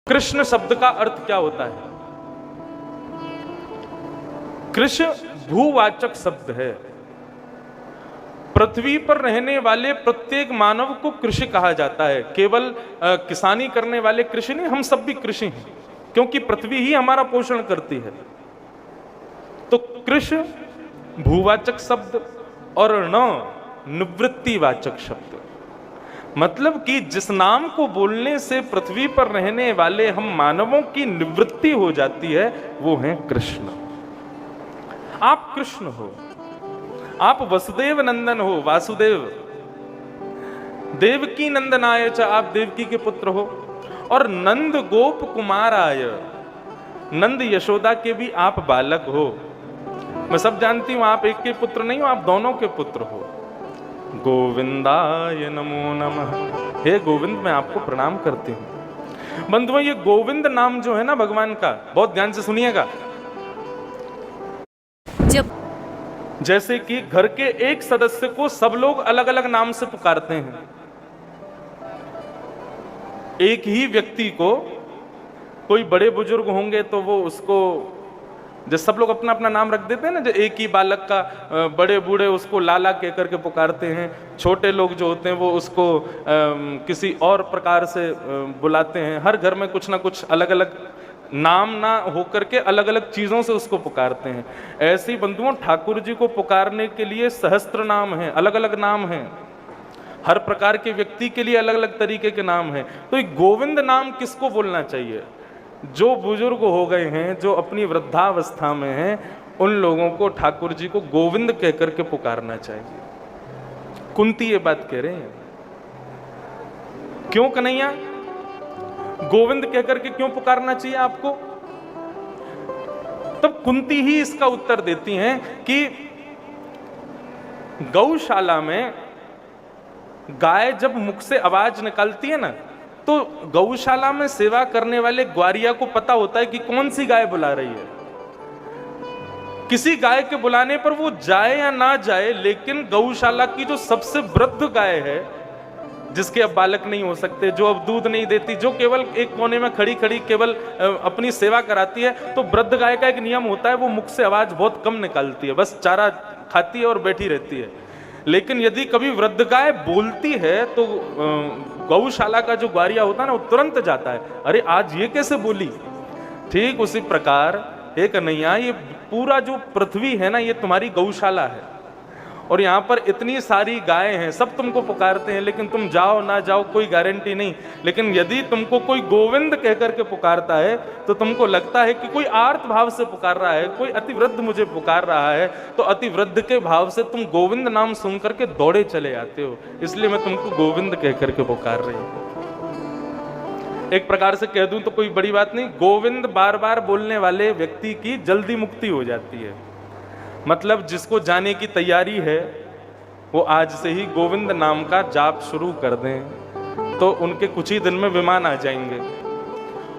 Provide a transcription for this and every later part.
कृष्ण शब्द का अर्थ क्या होता है? कृष्ण भूवाचक शब्द है। पृथ्वी पर रहने वाले प्रत्येक मानव को कृषि कहा जाता है। केवल किसानी करने वाले कृषि नहीं, हम सब भी कृषि हैं, क्योंकि पृथ्वी ही हमारा पोषण करती है। तो कृषि भूवाचक शब्द और न निवृत्तिवाचक शब्द, मतलब कि जिस नाम को बोलने से पृथ्वी पर रहने वाले हम मानवों की निवृत्ति हो जाती है, वो है कृष्ण। आप कृष्ण हो, आप वसुदेव नंदन हो, वासुदेव। देवकी नंदनाय च, आप देवकी के पुत्र हो। और नंद गोप कुमाराय, नंद यशोदा के भी आप बालक हो। मैं सब जानती हूं, आप एक के पुत्र नहीं हो, आप दोनों के पुत्र हो। गोविंदाय नमो नमः। हे गोविंद, मैं आपको प्रणाम करती हूं। बंधुओं, ये गोविंद नाम जो है ना भगवान का, बहुत ध्यान से सुनिएगा। जैसे कि घर के एक सदस्य को सब लोग अलग अलग नाम से पुकारते हैं, एक ही व्यक्ति को, कोई बड़े बुजुर्ग होंगे तो वो उसको, जैसे सब लोग अपना अपना नाम रख देते हैं ना, जो एक ही बालक का, बड़े बूढ़े उसको लाला कह करके पुकारते हैं, छोटे लोग जो होते हैं वो उसको किसी और प्रकार से बुलाते हैं। हर घर में कुछ ना कुछ अलग अलग नाम ना होकर के अलग अलग चीजों से उसको पुकारते हैं। ऐसे ही बंधुओं, ठाकुर जी को पुकारने के लिए सहस्त्र नाम हैं, अलग अलग नाम हैं। हर प्रकार के व्यक्ति के लिए अलग अलग तरीके के नाम हैं। तो ये गोविंद नाम किसको बोलना चाहिए? जो बुजुर्ग हो गए हैं, जो अपनी वृद्धावस्था में हैं, उन लोगों को ठाकुर जी को गोविंद कह करके पुकारना चाहिए। कुंती ये बात कह रहे हैं। क्यों कन्हैया, गोविंद कहकर के क्यों पुकारना चाहिए आपको? तब कुंती ही इसका उत्तर देती हैं कि गौशाला में गाय जब मुख से आवाज निकालती है ना, तो गौशाला में सेवा करने वाले ग्वारिया को पता होता है कि कौन सी गाय बुला रही है। किसी गाय के बुलाने पर वो जाए या ना जाए, लेकिन गौशाला की जो सबसे वृद्ध गाय है, जिसके अब बालक नहीं हो सकते, जो अब दूध नहीं देती, जो केवल एक कोने में खड़ी खड़ी केवल अपनी सेवा कराती है, तो वृद्ध गाय का एक नियम होता है, वो मुख से आवाज बहुत कम निकालती है, बस चारा खाती है और बैठी रहती है। लेकिन यदि कभी वृद्ध गाय बोलती है तो गौशाला का जो ग्वारिया होता है ना, वो तुरंत जाता है, अरे आज ये कैसे बोली। ठीक उसी प्रकार हे कन्हैया, ये पूरा जो पृथ्वी है ना, ये तुम्हारी गौशाला है, और यहाँ पर इतनी सारी गायें हैं, सब तुमको पुकारते हैं, लेकिन तुम जाओ ना जाओ कोई गारंटी नहीं। लेकिन यदि तुमको कोई गोविंद कह करके पुकारता है, तो तुमको लगता है कि कोई आर्त भाव से पुकार रहा है, कोई अतिवृद्ध मुझे पुकार रहा है, तो अतिवृद्ध के भाव से तुम गोविंद नाम सुन करके दौड़े चले आते हो। इसलिए मैं तुमको गोविंद कह करके पुकार रही हूँ। एक प्रकार से कह दूं तो कोई बड़ी बात नहीं, गोविंद बार बार बोलने वाले व्यक्ति की जल्दी मुक्ति हो जाती है। मतलब जिसको जाने की तैयारी है, वो आज से ही गोविंद नाम का जाप शुरू कर दें, तो उनके कुछ ही दिन में विमान आ जाएंगे।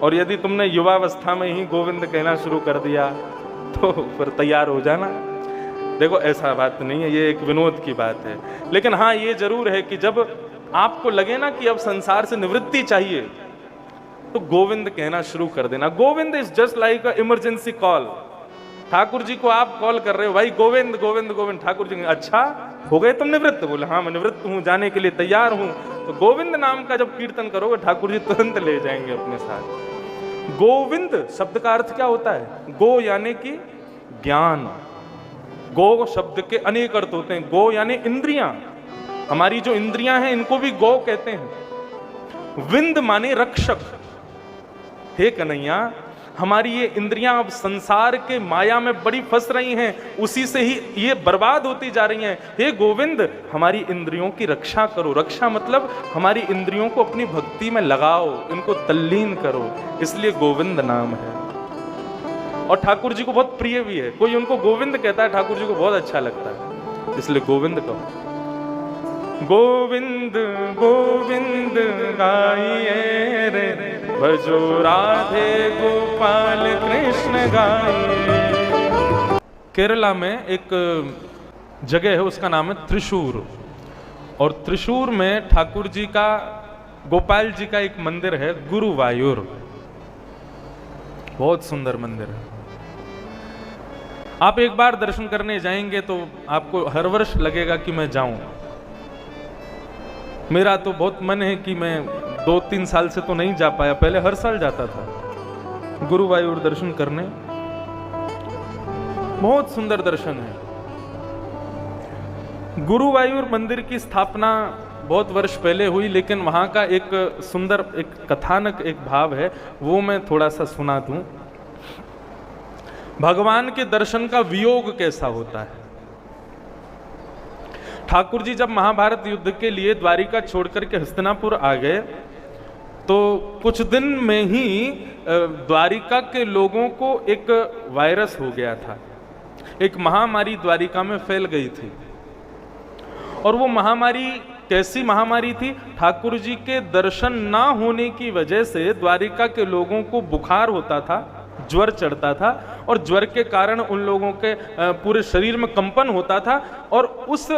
और यदि तुमने युवावस्था में ही गोविंद कहना शुरू कर दिया, तो फिर तैयार हो जाना। देखो, ऐसा बात नहीं है, ये एक विनोद की बात है। लेकिन हाँ, ये जरूर है कि जब आपको लगे ना कि अब संसार से निवृत्ति चाहिए, तो गोविंद कहना शुरू कर देना। Govind is just like a emergency call. Thakur ji को आप कॉल कर रहे हो, भाई गोविंद गोविंद गोविंद। ठाकुर जी, अच्छा हो गए तुम निवृत्त? बोले हाँ, मैं निवृत्त हूँ, जाने के लिए तैयार हूँ। तो गोविंद नाम का जब कीर्तन करोगे, ठाकुर जी तुरंत ले जाएंगे अपने साथ। गोविंद शब्द का अर्थ क्या होता है? गो यानी कि ज्ञान। गो शब्द के अनेक अर्थ होते हैं। गो यानी इंद्रियां, हमारी जो इंद्रियां हैं इनको भी गो कहते हैं। विंद माने रक्षक। हे कन्हैया, हमारी ये इंद्रियां अब संसार के माया में बड़ी फंस रही हैं, उसी से ही ये बर्बाद होती जा रही हैं। हे गोविंद, हमारी इंद्रियों की रक्षा करो। रक्षा मतलब हमारी इंद्रियों को अपनी भक्ति में लगाओ, इनको तल्लीन करो। इसलिए गोविंद नाम है। और ठाकुर जी को बहुत प्रिय भी है। कोई उनको गोविंद कहता है, ठाकुर जी को बहुत अच्छा लगता है, इसलिए गोविंद कहो। गोविंद गोविंद गाइए रे, भजो राधे गोपाल कृष्ण गाइए। केरला में एक जगह है, उसका नाम है त्रिशूर। और त्रिशूर में ठाकुर जी का, गोपाल जी का एक मंदिर है, गुरुवायूर। बहुत सुंदर मंदिर है। आप एक बार दर्शन करने जाएंगे तो आपको हर वर्ष लगेगा कि मैं जाऊं। मेरा तो बहुत मन है कि मैं 2-3 साल से तो नहीं जा पाया, पहले हर साल जाता था गुरुवायूर दर्शन करने। बहुत सुंदर दर्शन है। गुरुवायूर मंदिर की स्थापना बहुत वर्ष पहले हुई, लेकिन वहां का एक सुंदर एक कथानक, एक भाव है, वो मैं थोड़ा सा सुना दूं। भगवान के दर्शन का वियोग कैसा होता है। ठाकुर जी जब महाभारत युद्ध के लिए द्वारिका छोड़कर के हस्तिनापुर आ गए तो कुछ दिन में ही द्वारिका के लोगों को एक वायरस हो गया था, एक महामारी द्वारिका में फैल गई थी। और वो महामारी कैसी महामारी थी? ठाकुर जी के दर्शन ना होने की वजह से द्वारिका के लोगों को बुखार होता था, ज्वर चढ़ता था, और ज्वर के कारण उन लोगों के पूरे शरीर में कंपन होता था, और उस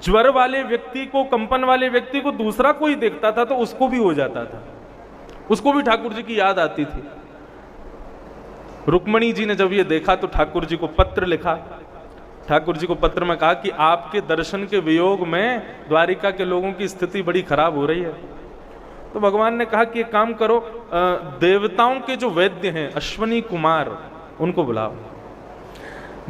ज्वर वाले व्यक्ति को, कंपन वाले व्यक्ति को दूसरा कोई देखता था तो उसको भी हो जाता था, उसको भी ठाकुर जी की याद आती थी। रुक्मणी जी ने जब ये देखा तो ठाकुर जी को पत्र लिखा। ठाकुर जी को पत्र में कहा कि आपके दर्शन के वियोग में द्वारिका के लोगों की स्थिति बड़ी खराब हो रही है। तो भगवान ने कहा कि एक काम करो, देवताओं के जो वैद्य हैं अश्वनी कुमार, उनको बुलाओ।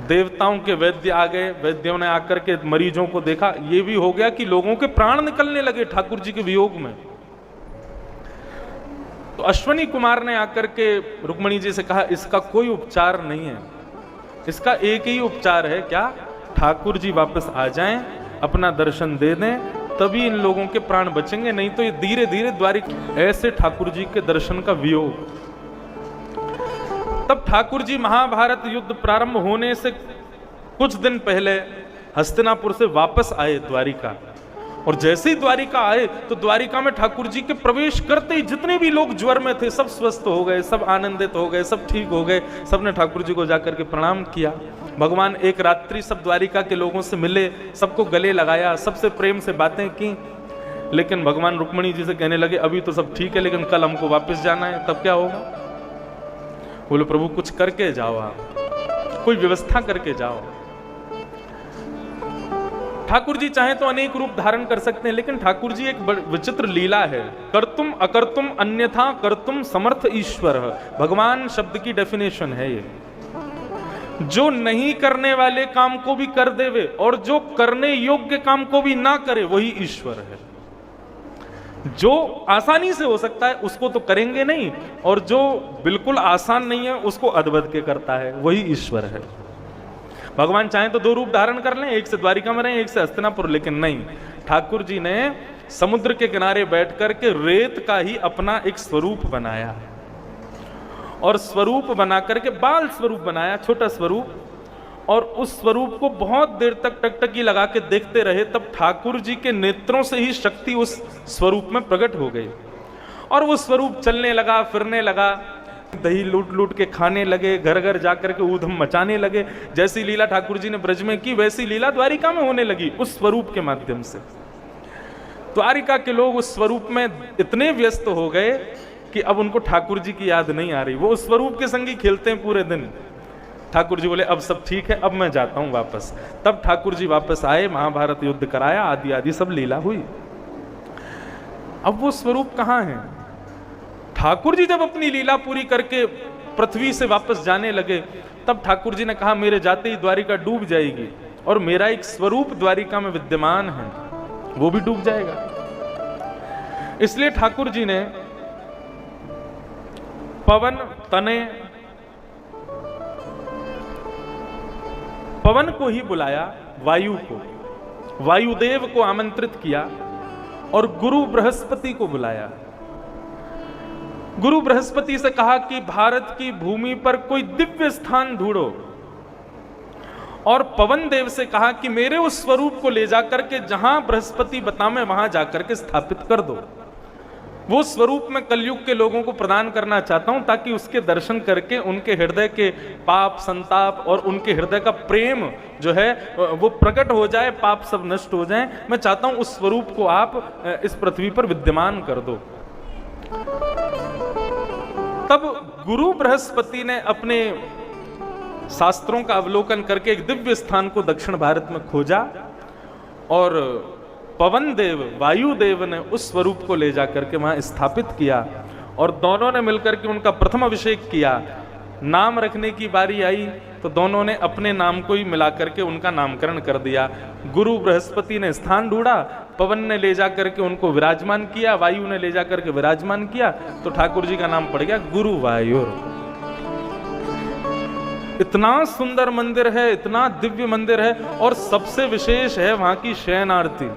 देवताओं के वैद्य आ गए। वैद्यों ने आकर के मरीजों को देखा। ये भी हो गया कि लोगों के प्राण निकलने लगे ठाकुर जी के वियोग में। तो अश्वनी कुमार ने आकर के रुक्मणी जी से कहा, इसका कोई उपचार नहीं है, इसका एक ही उपचार है। क्या? ठाकुर जी वापस आ जाएं, अपना दर्शन दे दें, तभी इन लोगों के प्राण बचेंगे, नहीं तो ये धीरे धीरे द्वारिका। ऐसे ठाकुर जी के दर्शन का वियोग। तब ठाकुर जी महाभारत युद्ध प्रारंभ होने से कुछ दिन पहले हस्तिनापुर से वापस आए द्वारिका। और जैसे ही द्वारिका आए तो द्वारिका में ठाकुर जी के प्रवेश करते ही जितने भी लोग ज्वर में थे सब स्वस्थ हो गए, सब आनंदित हो गए, सब ठीक हो गए। सबने ठाकुर जी को जाकर के प्रणाम किया। भगवान एक रात्रि सब द्वारिका के लोगों से मिले, सबको गले लगाया, सबसे प्रेम से बातें की। लेकिन भगवान रुक्मणी जी से कहने लगे, अभी तो सब ठीक है, लेकिन कल हमको वापस जाना है, तब क्या होगा? बोलो, प्रभु कुछ करके जाओ, आप कोई व्यवस्था करके जाओ। ठाकुर जी चाहे तो अनेक रूप धारण कर सकते हैं, लेकिन ठाकुर जी एक विचित्र लीला है। कर्तुम अकर्तुम अन्यथा कर्तुम समर्थ ईश्वर। भगवान शब्द की डेफिनेशन है ये, जो नहीं करने वाले काम को भी कर देवे और जो करने योग्य काम को भी ना करे, वही ईश्वर है। जो आसानी से हो सकता है उसको तो करेंगे नहीं, और जो बिल्कुल आसान नहीं है उसको अधबद के करता है, वही ईश्वर है। भगवान चाहे तो दो रूप धारण कर लें, एक से द्वारिका में रहें, एक से हस्तिनापुर, लेकिन नहीं। ठाकुर जी ने समुद्र के किनारे बैठ कर के रेत का ही अपना एक स्वरूप बनाया, और स्वरूप बना करके बाल स्वरूप बनाया, छोटा स्वरूप, और उस स्वरूप को बहुत देर तक टकटकी लगा के देखते रहे। तब ठाकुर जी के नेत्रों से ही शक्ति उस स्वरूप में प्रकट हो गई, और वो स्वरूप चलने लगा, फिरने लगा, दही लूट लूट के खाने लगे, घर घर जाकर के ऊधम मचाने लगे। जैसी लीला ठाकुर जी ने ब्रज में की, वैसी लीला द्वारिका में होने लगी उस स्वरूप के माध्यम से। द्वारिका के लोग उस स्वरूप में इतने व्यस्त हो गए कि अब उनको ठाकुर जी की याद नहीं आ रही। वो उस स्वरूप के संग ही खेलते हैं पूरे दिन। ठाकुर जी बोले, अब सब ठीक है, अब मैं जाता हूं वापस। तब ठाकुर जी वापस आए, महाभारत युद्ध कराया, आदि आदि सब लीला हुई। अब वो स्वरूप कहां है? ठाकुर जी जब अपनी लीला पूरी करके पृथ्वी से वापस जाने लगे, तब ठाकुर जी ने कहा, मेरे जाते ही द्वारिका डूब जाएगी, और मेरा एक स्वरूप द्वारिका में विद्यमान है, वो भी डूब जाएगा। इसलिए ठाकुर जी ने पवन तने, पवन को ही बुलाया, वायु को, वायुदेव को आमंत्रित किया, और गुरु बृहस्पति को बुलाया। गुरु बृहस्पति से कहा कि भारत की भूमि पर कोई दिव्य स्थान ढूंढो, और पवन देव से कहा कि मेरे उस स्वरूप को ले जाकर के जहां बृहस्पति बतावे वहां जाकर के स्थापित कर दो। वो स्वरूप मैं कलयुग के लोगों को प्रदान करना चाहता हूं, ताकि उसके दर्शन करके उनके हृदय के पाप संताप और उनके हृदय का प्रेम जो है वो प्रकट हो जाए, पाप सब नष्ट हो जाएं। मैं चाहता हूं उस स्वरूप को आप इस पृथ्वी पर विद्यमान कर दो। तब गुरु बृहस्पति ने अपने शास्त्रों का अवलोकन करके एक दिव्य स्थान को दक्षिण भारत में खोजा और पवन देव वायुदेव ने उस स्वरूप को ले जाकर के वहां स्थापित किया और दोनों ने मिलकर के उनका प्रथम अभिषेक किया। नाम रखने की बारी आई तो दोनों ने अपने नाम को ही मिलाकर के उनका नामकरण कर दिया। गुरु बृहस्पति ने स्थान ढूंढा, पवन ने ले जाकर के उनको विराजमान किया, वायु ने ले जाकर के विराजमान किया, तो ठाकुर जी का नाम पड़ गया गुरु वायुर। इतना सुंदर मंदिर है, इतना दिव्य मंदिर है और सबसे विशेष है वहां की शयन आरती।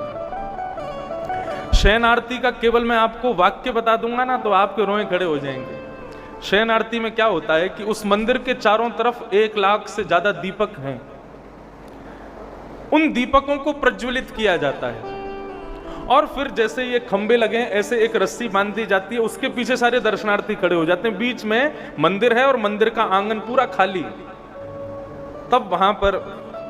शयन आरती का केवल मैं आपको वाक्य बता दूंगा ना तो आपके रोए खड़े हो जाएंगे। शयन आरती में क्या होता है कि उस मंदिर के चारों तरफ 1 लाख से ज्यादा दीपक हैं। उन दीपकों को प्रज्वलित किया जाता है और फिर जैसे ये खंबे लगे हैं ऐसे एक रस्सी बांध दी जाती है, उसके पीछे सारे दर्शनार्थी खड़े हो जाते हैं। बीच में मंदिर है और मंदिर का आंगन पूरा खाली। तब वहां पर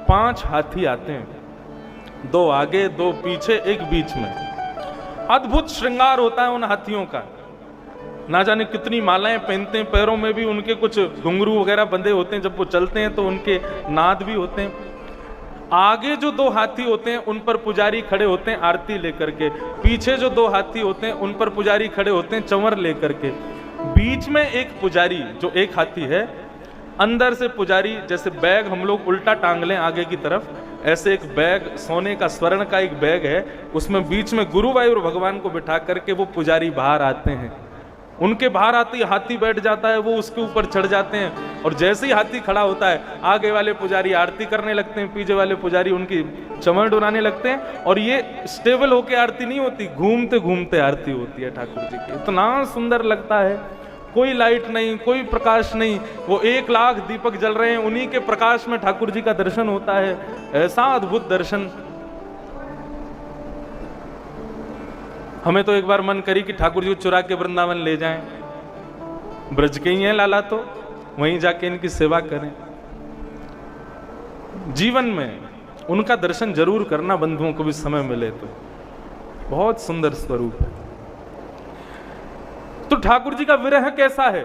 5 हाथी आते हैं, 2 आगे 2 पीछे 1 बीच में। अद्भुत श्रृंगार होता है उन हाथियों का, ना जाने कितनी मालाएं पहनते हैं, पैरों में भी उनके कुछ घुंघरू वगैरह बंधे होते हैं, जब वो चलते हैं तो उनके नाद भी होते हैं। आगे जो 2 हाथी होते हैं उन पर पुजारी खड़े होते हैं आरती लेकर के, पीछे जो 2 हाथी होते हैं उन पर पुजारी खड़े होते हैं चंवर लेकर के। बीच में एक पुजारी जो एक हाथी है, अंदर से पुजारी जैसे बैग हम लोग उल्टा टांग लें आगे की तरफ, ऐसे एक बैग सोने का स्वर्ण का एक बैग है, उसमें बीच में गुरुवायुर भगवान को बिठा करके वो पुजारी बाहर आते हैं। उनके बाहर आते ही हाथी बैठ जाता है, वो उसके ऊपर चढ़ जाते हैं और जैसे ही हाथी खड़ा होता है आगे वाले पुजारी आरती करने लगते हैं, पीछे वाले पुजारी उनकी चमड़ डुराने लगते हैं। और ये स्टेबल होके आरती नहीं होती, घूमते घूमते आरती होती है ठाकुर जी की। इतना सुंदर लगता है, कोई लाइट नहीं, कोई प्रकाश नहीं, वो 1 लाख दीपक जल रहे हैं, उन्हीं के प्रकाश में ठाकुर जी का दर्शन होता है। ऐसा अद्भुत दर्शन। हमें तो एक बार मन करी कि ठाकुर जी को चुरा के वृंदावन ले जाएं, ब्रज के ही हैं लाला तो वहीं जाके इनकी सेवा करें। जीवन में उनका दर्शन जरूर करना बंधुओं को भी समय मिले तो। बहुत सुंदर स्वरूप है। तो ठाकुर जी का विरह कैसा है?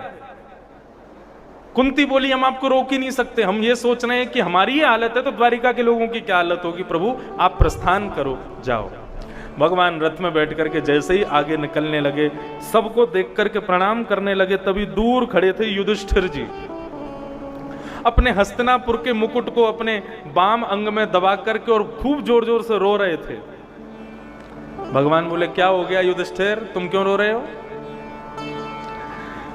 कुंती बोली हम आपको रोक ही नहीं सकते, हम ये सोच रहे हैं कि हमारी ये हालत है तो द्वारिका के लोगों की क्या हालत होगी। प्रभु आप प्रस्थान करो, जाओ। भगवान रथ में बैठ करके जैसे ही आगे निकलने लगे, सबको देख करके प्रणाम करने लगे, तभी दूर खड़े थे युधिष्ठिर जी। अपने हस्तिनापुर के मुकुट को अपने बाम अंग में दबा करके और खूब जोर जोर से रो रहे थे। भगवान बोले क्या हो गया युधिष्ठिर, तुम क्यों रो रहे हो?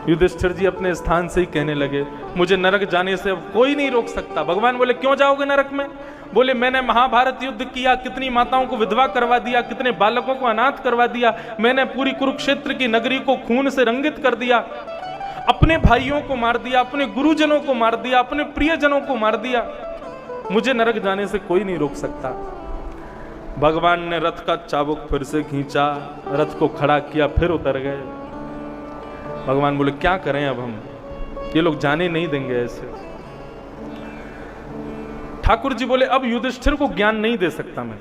युधिष्ठिर जी अपने स्थान से ही कहने लगे मुझे नरक जाने से अब कोई नहीं रोक सकता। भगवान बोले क्यों जाओगे नरक में? बोले मैंने महाभारत युद्ध किया, कितनी माताओं को विधवा करवा दिया, कितने बालकों को अनाथ करवा दिया, मैंने पूरी कुरुक्षेत्र की नगरी को खून से रंगित कर दिया, अपने भाइयों को मार दिया, अपने गुरुजनों को मार दिया, अपने प्रियजनों को मार दिया, मुझे नरक जाने से कोई नहीं रोक सकता। भगवान ने रथ का चाबुक फिर से खींचा, रथ को खड़ा किया, फिर उतर गए। भगवान बोले क्या करें अब हम, ये लोग जाने नहीं देंगे ऐसे। ठाकुर जी बोले अब युधिष्ठिर को ज्ञान नहीं दे सकता मैं।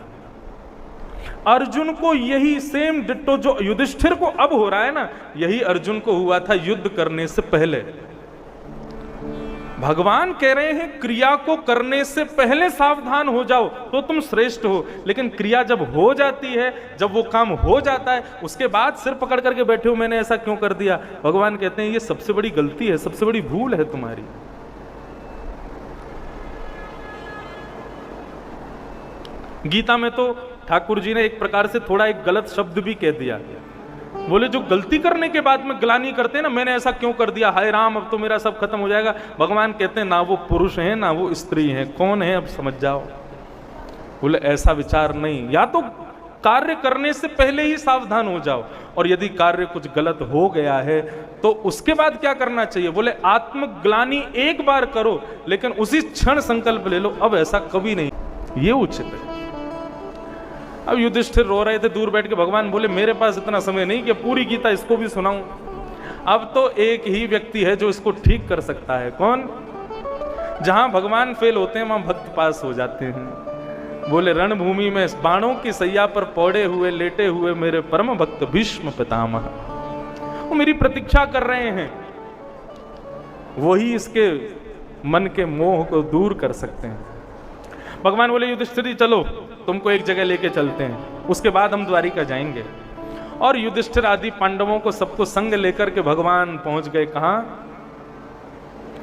अर्जुन को यही सेम डिट्टो जो युधिष्ठिर को अब हो रहा है ना, यही अर्जुन को हुआ था युद्ध करने से पहले। भगवान कह रहे हैं क्रिया को करने से पहले सावधान हो जाओ तो तुम श्रेष्ठ हो, लेकिन क्रिया जब हो जाती है, जब वो काम हो जाता है, उसके बाद सिर पकड़ करके बैठे हो मैंने ऐसा क्यों कर दिया। भगवान कहते हैं ये सबसे बड़ी गलती है, सबसे बड़ी भूल है तुम्हारी। गीता में तो ठाकुर जी ने एक प्रकार से थोड़ा एक गलत शब्द भी कह दिया। बोले जो गलती करने के बाद में ग्लानि करते हैं ना, मैंने ऐसा क्यों कर दिया, हाय राम अब तो मेरा सब खत्म हो जाएगा। भगवान कहते हैं ना वो पुरुष हैं ना वो स्त्री हैं, कौन है अब समझ जाओ। बोले ऐसा विचार नहीं, या तो कार्य करने से पहले ही सावधान हो जाओ, और यदि कार्य कुछ गलत हो गया है तो उसके बाद क्या करना चाहिए। बोले आत्मग्लानि एक बार करो लेकिन उसी क्षण संकल्प ले लो अब ऐसा कभी नहीं, ये उचित है। अब युधिष्ठिर रो रहे थे दूर बैठ के। भगवान बोले मेरे पास इतना समय नहीं कि पूरी गीता इसको भी सुनाऊं। अब तो एक ही व्यक्ति है जो इसको ठीक कर सकता है। कौन? जहां भगवान फेल होते हैं वहां भक्त पास हो जाते हैं। बोले रणभूमि में बाणों की सैया पर पौड़े हुए लेटे हुए मेरे परम भक्त भीष्म पितामह, वो मेरी प्रतीक्षा कर रहे हैं। वही इसके मन के मोह को दूर कर सकते हैं। भगवान बोले युधिष्ठिर जी चलो तुमको एक जगह लेके चलते हैं, उसके बाद हम द्वारिका जाएंगे। और युधिष्ठिर आदि पांडवों को सबको संग लेकर के भगवान पहुंच गए कहां?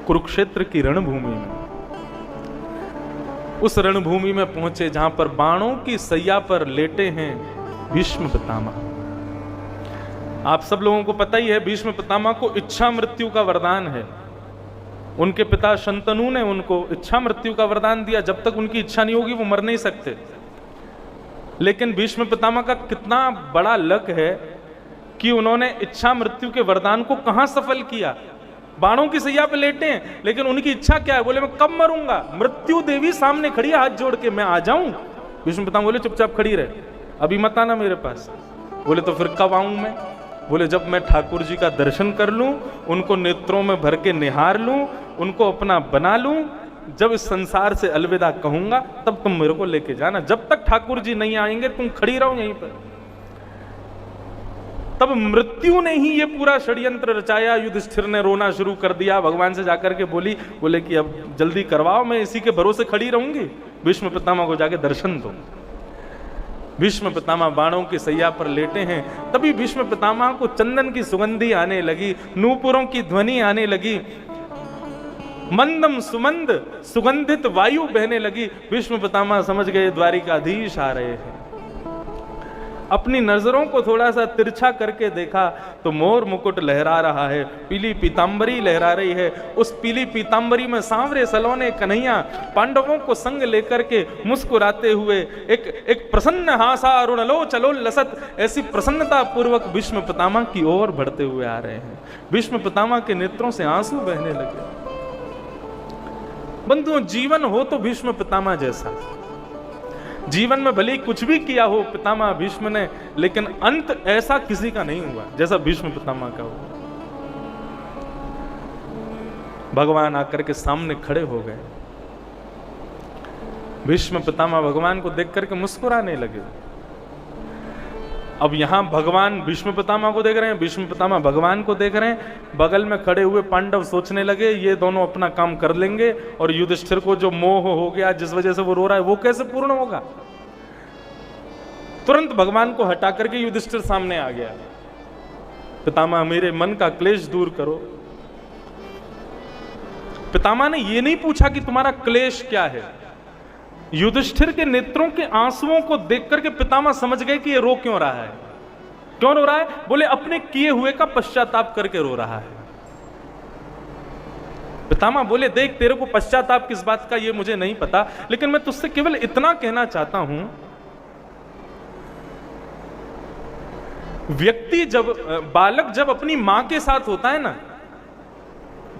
कुरुक्षेत्र की रणभूमि में। उस रणभूमि में पहुंचे जहां पर बाणों की सैया पर लेटे हैं भीष्म पितामह। आप सब लोगों को पता ही है भीष्म पितामह को इच्छा मृत्यु का वरदान है। उनके पिता शंतनु ने उनको इच्छा मृत्यु का वरदान दिया, जब तक उनकी इच्छा नहीं होगी वो मर नहीं सकते। लेकिन भीष्म पितामह का कितना बड़ा लक है कि उन्होंने इच्छा मृत्यु के वरदान को कहां सफल किया। बाणों की सैया पे लेटे हैं, लेकिन उनकी इच्छा क्या है? बोले मैं कब मरूंगा? मृत्यु देवी सामने खड़ी है हाथ जोड़ के, मैं आ जाऊं? भीष्म पितामह बोले चुपचाप खड़ी रहे, अभी मत आना मेरे पास। बोले तो फिर कब आऊं मैं? बोले जब मैं ठाकुर जी का दर्शन कर लूं, उनको नेत्रों में भर के निहार लूं, उनको अपना बना लूं, जब इस संसार से अलविदा कहूंगा तब तुम मेरे को लेके जाना। जब तक ठाकुर जी नहीं आएंगे तुम खड़ी रहो यहीं पर। तब मृत्यु ने ही ये पूरा षड्यंत्र रचाया। युधिष्ठिर ने रोना शुरू कर दिया, भगवान से जाकर के बोले कि अब जल्दी करवाओ, मैं इसी के भरोसे खड़ी रहूंगी, भीष्म पितामह को जाके दर्शन दो। भीष्म पितामह बाणों की सैया पर लेटे हैं। तभी भीष्म पितामह को चंदन की सुगंधी आने लगी, नूपुरों की ध्वनि आने लगी, मंदम सुमंद सुगंधित वायु बहने लगी। भीष्म पितामह समझ गए द्वारिकाधीश आ रहे हैं। अपनी नजरों को थोड़ा सा तिरछा करके देखा तो मोर मुकुट लहरा रहा है, पीली पीतांबरी लहरा रही है। उस पीली पीतांबरी में सांवरे सलोने कन्हैया पांडवों को संग लेकर के मुस्कुराते हुए एक प्रसन्न हासा अरुणलो चलो लसत, ऐसी प्रसन्नता पूर्वक भीष्म पितामह की ओर बढ़ते हुए आ रहे हैं। भीष्म पितामह के नेत्रों से आंसू बहने लगे। बंधुओं, जीवन हो तो भीष्म पितामह जैसा। जीवन में भले ही कुछ भी किया हो पितामह भीष्म ने, लेकिन अंत ऐसा किसी का नहीं हुआ जैसा भीष्म पितामह का हुआ। भगवान आकर के सामने खड़े हो गए। भीष्म पितामह भगवान को देख करके मुस्कुराने लगे। अब यहां भगवान भीष्म पितामह को देख रहे हैं, भीष्म पितामह भगवान को देख रहे हैं। बगल में खड़े हुए पांडव सोचने लगे ये दोनों अपना काम कर लेंगे, और युधिष्ठिर को जो मोह हो गया जिस वजह से वो रो रहा है वो कैसे पूर्ण होगा। तुरंत भगवान को हटा करके युधिष्ठिर सामने आ गया। पितामह मेरे मन का क्लेश दूर करो। पितामह ने ये नहीं पूछा कि तुम्हारा क्लेश क्या है। युधिष्ठिर के नेत्रों के आंसुओं को देख करके पितामह समझ गए कि ये रो क्यों रहा है। क्यों रो रहा है? बोले अपने किए हुए का पश्चाताप करके रो रहा है। पितामह बोले देख तेरे को पश्चाताप किस बात का ये मुझे नहीं पता, लेकिन मैं तुझसे केवल इतना कहना चाहता हूं, व्यक्ति बालक जब अपनी मां के साथ होता है ना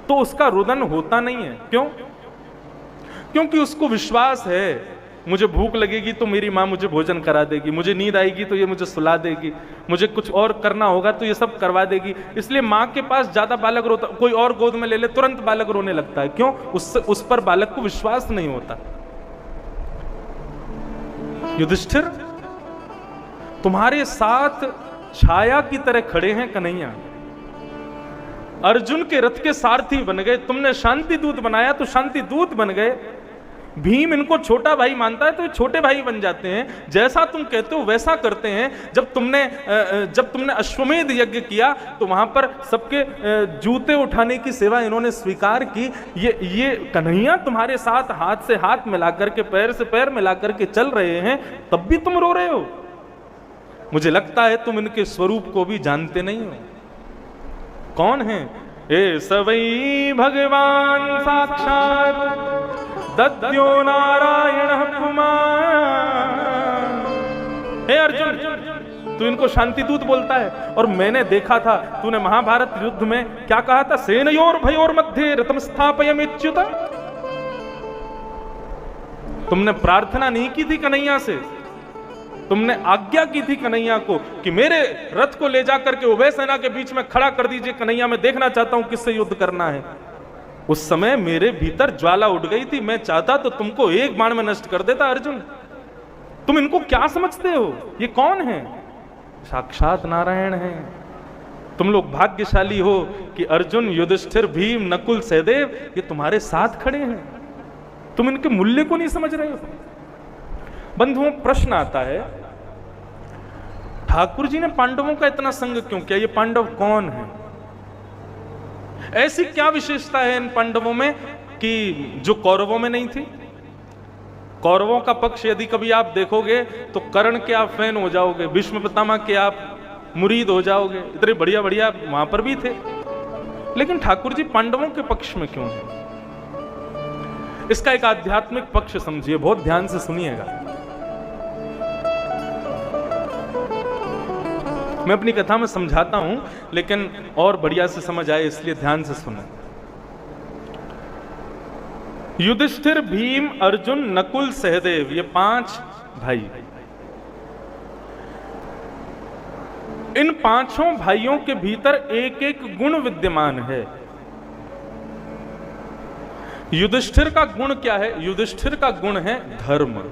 तो उसका रुदन होता नहीं है। क्यों? क्योंकि उसको विश्वास है मुझे भूख लगेगी तो मेरी माँ मुझे भोजन करा देगी, मुझे नींद आएगी तो ये मुझे सुला देगी, मुझे कुछ और करना होगा तो ये सब करवा देगी। इसलिए माँ के पास ज्यादा बालक रोता, कोई और गोद में ले ले तुरंत बालक रोने लगता है। क्यों? उस पर बालक को विश्वास नहीं होता। युधिष्ठिर तुम्हारे साथ छाया की तरह खड़े हैं कन्हैया, अर्जुन के रथ के सारथी बन गए, तुमने शांति दूत बनाया तो शांति दूत बन गए। भीम इनको छोटा भाई मानता है तो ये छोटे भाई बन जाते हैं। जैसा तुम कहते हो वैसा करते हैं। जब तुमने अश्वमेध यज्ञ किया तो वहां पर सबके जूते उठाने की सेवा इन्होंने स्वीकार की। ये कन्हैया तुम्हारे साथ हाथ से हाथ मिलाकर के पैर से पैर मिलाकर के चल रहे हैं, तब भी तुम रो रहे हो। मुझे लगता है तुम इनके स्वरूप को भी जानते नहीं हो। कौन है? ए सवई भगवान साक्षात दद्यो नारायण पुमान। हे अर्जुन, तू इनको शांति दूत बोलता है, और मैंने देखा था तूने महाभारत युद्ध में क्या कहा था, सेनयोर भयोर मध्य रथम स्थापयमेच्युत। तुमने प्रार्थना नहीं की थी कन्हैया से, तुमने आज्ञा की थी कन्हैया को कि मेरे रथ को ले जाकर के उभय सेना के बीच में खड़ा कर दीजिए, कन्हैया मैं देखना चाहता हूं किससे युद्ध करना है। उस समय मेरे भीतर ज्वाला उठ गई थी, मैं चाहता तो तुमको एक बाण में नष्ट कर देता। अर्जुन, तुम इनको क्या समझते हो? ये कौन है? साक्षात नारायण है। तुम लोग भाग्यशाली हो कि अर्जुन, युधिष्ठिर, भीम, नकुल, सहदेव ये तुम्हारे साथ खड़े हैं। तुम इनके मूल्य को नहीं समझ रहे हो। बंधुओं, प्रश्न आता है, ठाकुर जी ने पांडवों का इतना संग क्यों किया? ये पांडव कौन है? ऐसी क्या विशेषता है इन पांडवों में कि जो कौरवों में नहीं थी? कौरवों का पक्ष यदि कभी आप देखोगे तो कर्ण के आप फैन हो जाओगे, भीष्म पितामह के आप मुरीद हो जाओगे, इतने बढ़िया बढ़िया वहां पर भी थे। लेकिन ठाकुर जी पांडवों के पक्ष में क्यों है? इसका एक आध्यात्मिक पक्ष समझिए, बहुत ध्यान से सुनिएगा। मैं अपनी कथा में समझाता हूं, लेकिन और बढ़िया से समझ आए इसलिए ध्यान से सुनो। युधिष्ठिर, भीम, अर्जुन, नकुल, सहदेव ये 5 भाई, इन 5 भाइयों के भीतर एक एक गुण विद्यमान है। युधिष्ठिर का गुण क्या है? युधिष्ठिर का गुण है धर्म।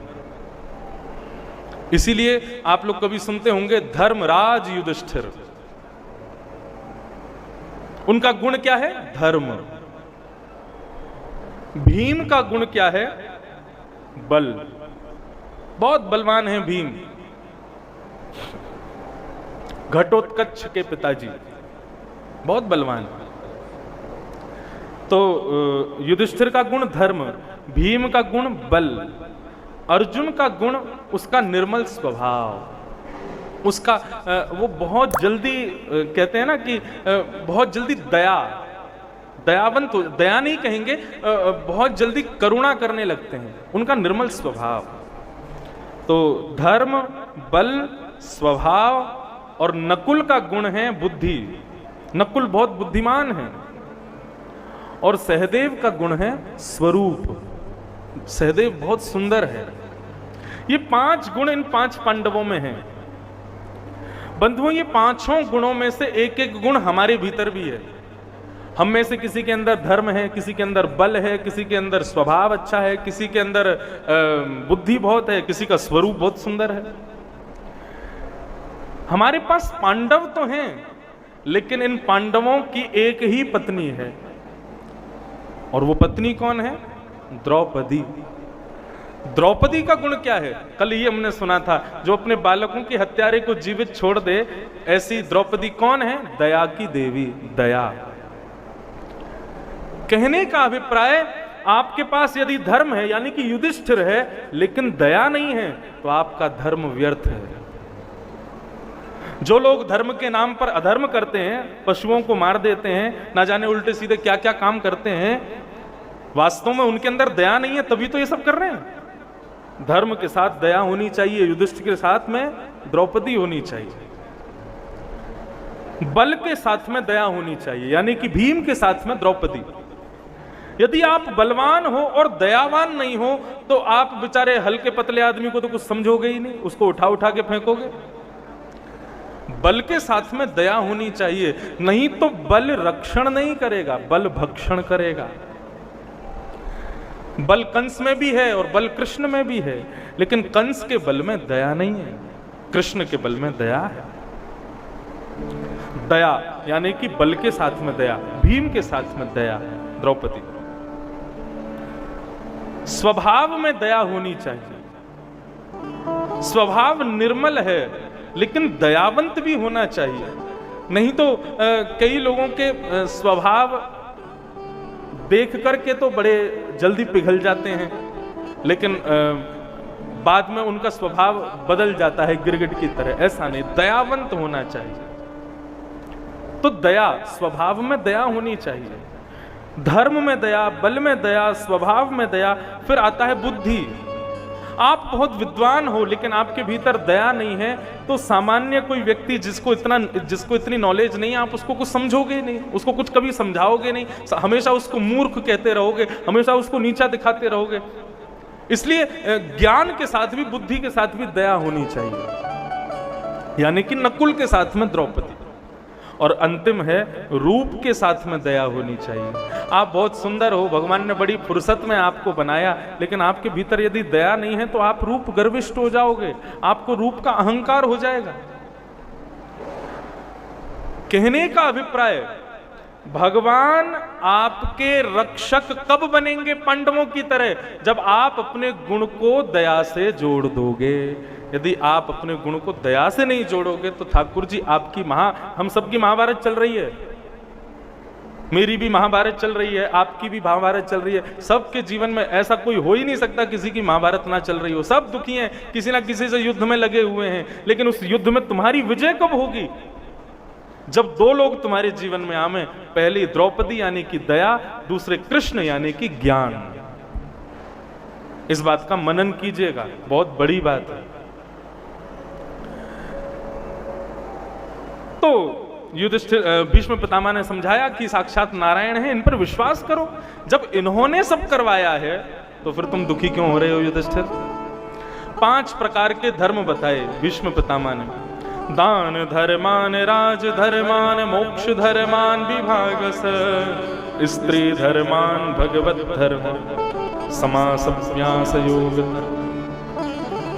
इसीलिए आप लोग कभी सुनते होंगे धर्मराज युधिष्ठिर। उनका गुण क्या है? धर्म। भीम का गुण क्या है? बल। बहुत बलवान है भीम, घटोत्कच के पिताजी, बहुत बलवान। तो युधिष्ठिर का गुण धर्म, भीम का गुण बल, अर्जुन का गुण उसका निर्मल स्वभाव, उसका वो बहुत जल्दी कहते हैं ना कि बहुत जल्दी दयावंत, दया नहीं कहेंगे, बहुत जल्दी करुणा करने लगते हैं, उनका निर्मल स्वभाव। तो धर्म, बल, स्वभाव। और नकुल का गुण है बुद्धि, नकुल बहुत बुद्धिमान है। और सहदेव का गुण है स्वरूप, सहदेव बहुत सुंदर है। ये 5 गुण इन 5 पांडवों में हैं। बंधुओं, ये 5 गुणों में से एक एक गुण हमारे भीतर भी है। हम में से किसी के अंदर धर्म है, किसी के अंदर बल है, किसी के अंदर स्वभाव अच्छा है, किसी के अंदर बुद्धि बहुत है, किसी का स्वरूप बहुत सुंदर है। हमारे पास पांडव तो हैं, लेकिन इन पांडवों की एक ही पत्नी है। और वो पत्नी कौन है? द्रौपदी। द्रौपदी का गुण क्या है? कल ही हमने सुना था, जो अपने बालकों की हत्यारे को जीवित छोड़ दे, ऐसी द्रौपदी कौन है? दया की देवी, दया। कहने का अभिप्राय, आपके पास यदि धर्म है यानी कि युधिष्ठिर है, लेकिन दया नहीं है, तो आपका धर्म व्यर्थ है। जो लोग धर्म के नाम पर अधर्म करते हैं, पशुओं को मार देते हैं, ना जाने उल्टे सीधे क्या क्या काम करते हैं, वास्तव में उनके अंदर दया नहीं है, तभी तो ये सब कर रहे हैं। धर्म के साथ दया होनी चाहिए, युधिष्ठिर के साथ में द्रौपदी होनी चाहिए। बल के साथ में दया होनी चाहिए, यानी कि भीम के साथ में द्रौपदी। यदि आप बलवान हो और दयावान नहीं हो, तो आप बेचारे हल्के पतले आदमी को तो कुछ समझोगे ही नहीं, उसको उठा उठा के फेंकोगे। बल के साथ में दया होनी चाहिए, नहीं तो बल रक्षण नहीं करेगा, बल भक्षण करेगा। बल कंस में भी है और बल कृष्ण में भी है, लेकिन कंस के बल में दया नहीं है, कृष्ण के बल में दया है। दया यानी कि बल के साथ में दया, भीम के साथ में दया, द्रौपदी। स्वभाव में दया होनी चाहिए। स्वभाव निर्मल है, लेकिन दयावंत भी होना चाहिए। नहीं तो कई लोगों के स्वभाव देख करके तो बड़े जल्दी पिघल जाते हैं, लेकिन बाद में उनका स्वभाव बदल जाता है गिरगिट की तरह। ऐसा नहीं, दयावंत होना चाहिए। तो दया, स्वभाव में दया होनी चाहिए, धर्म में दया, बल में दया, स्वभाव में दया। फिर आता है बुद्धि। आप बहुत विद्वान हो, लेकिन आपके भीतर दया नहीं है, तो सामान्य कोई व्यक्ति जिसको इतनी नॉलेज नहीं है, आप उसको कुछ समझोगे नहीं, उसको कुछ कभी समझाओगे नहीं, हमेशा उसको मूर्ख कहते रहोगे, हमेशा उसको नीचा दिखाते रहोगे। इसलिए ज्ञान के साथ भी, बुद्धि के साथ भी दया होनी चाहिए, यानी कि नकुल के साथ में द्रौपदी। और अंतिम है, रूप के साथ में दया होनी चाहिए। आप बहुत सुंदर हो, भगवान ने बड़ी फुर्सत में आपको बनाया, लेकिन आपके भीतर यदि दया नहीं है तो आप रूप गर्विष्ठ हो जाओगे, आपको रूप का अहंकार हो जाएगा। कहने का अभिप्राय, भगवान आपके रक्षक कब बनेंगे पांडवों की तरह? जब आप अपने गुण को दया से जोड़ दोगे। यदि आप अपने गुण को दया से नहीं जोड़ोगे तो ठाकुर जी आपकी हम सबकी महाभारत चल रही है, मेरी भी महाभारत चल रही है, आपकी भी महाभारत चल रही है। सबके जीवन में ऐसा कोई हो ही नहीं सकता किसी की महाभारत ना चल रही हो। सब दुखी हैं, किसी ना किसी से युद्ध में लगे हुए हैं। लेकिन उस युद्ध में तुम्हारी विजय कब होगी? जब दो लोग तुम्हारे जीवन में आवे, पहली द्रौपदी यानी कि दया, दूसरे कृष्ण यानी कि ज्ञान। इस बात का मनन कीजिएगा, बहुत बड़ी बात है। तो युधिष्ठिर भीष्म पितामह ने समझाया कि साक्षात नारायण है, इन पर विश्वास करो। जब इन्होंने सब करवाया है तो फिर तुम दुखी क्यों हो रहे हो युधिष्ठिर? 5 प्रकार के धर्म बताए भीष्म पितामह ने। दान धर्मान, राज धर्मान, मोक्ष धर्मान विभागस, स्त्री धर्मान, भगवत धर्म, समासव्यास योग।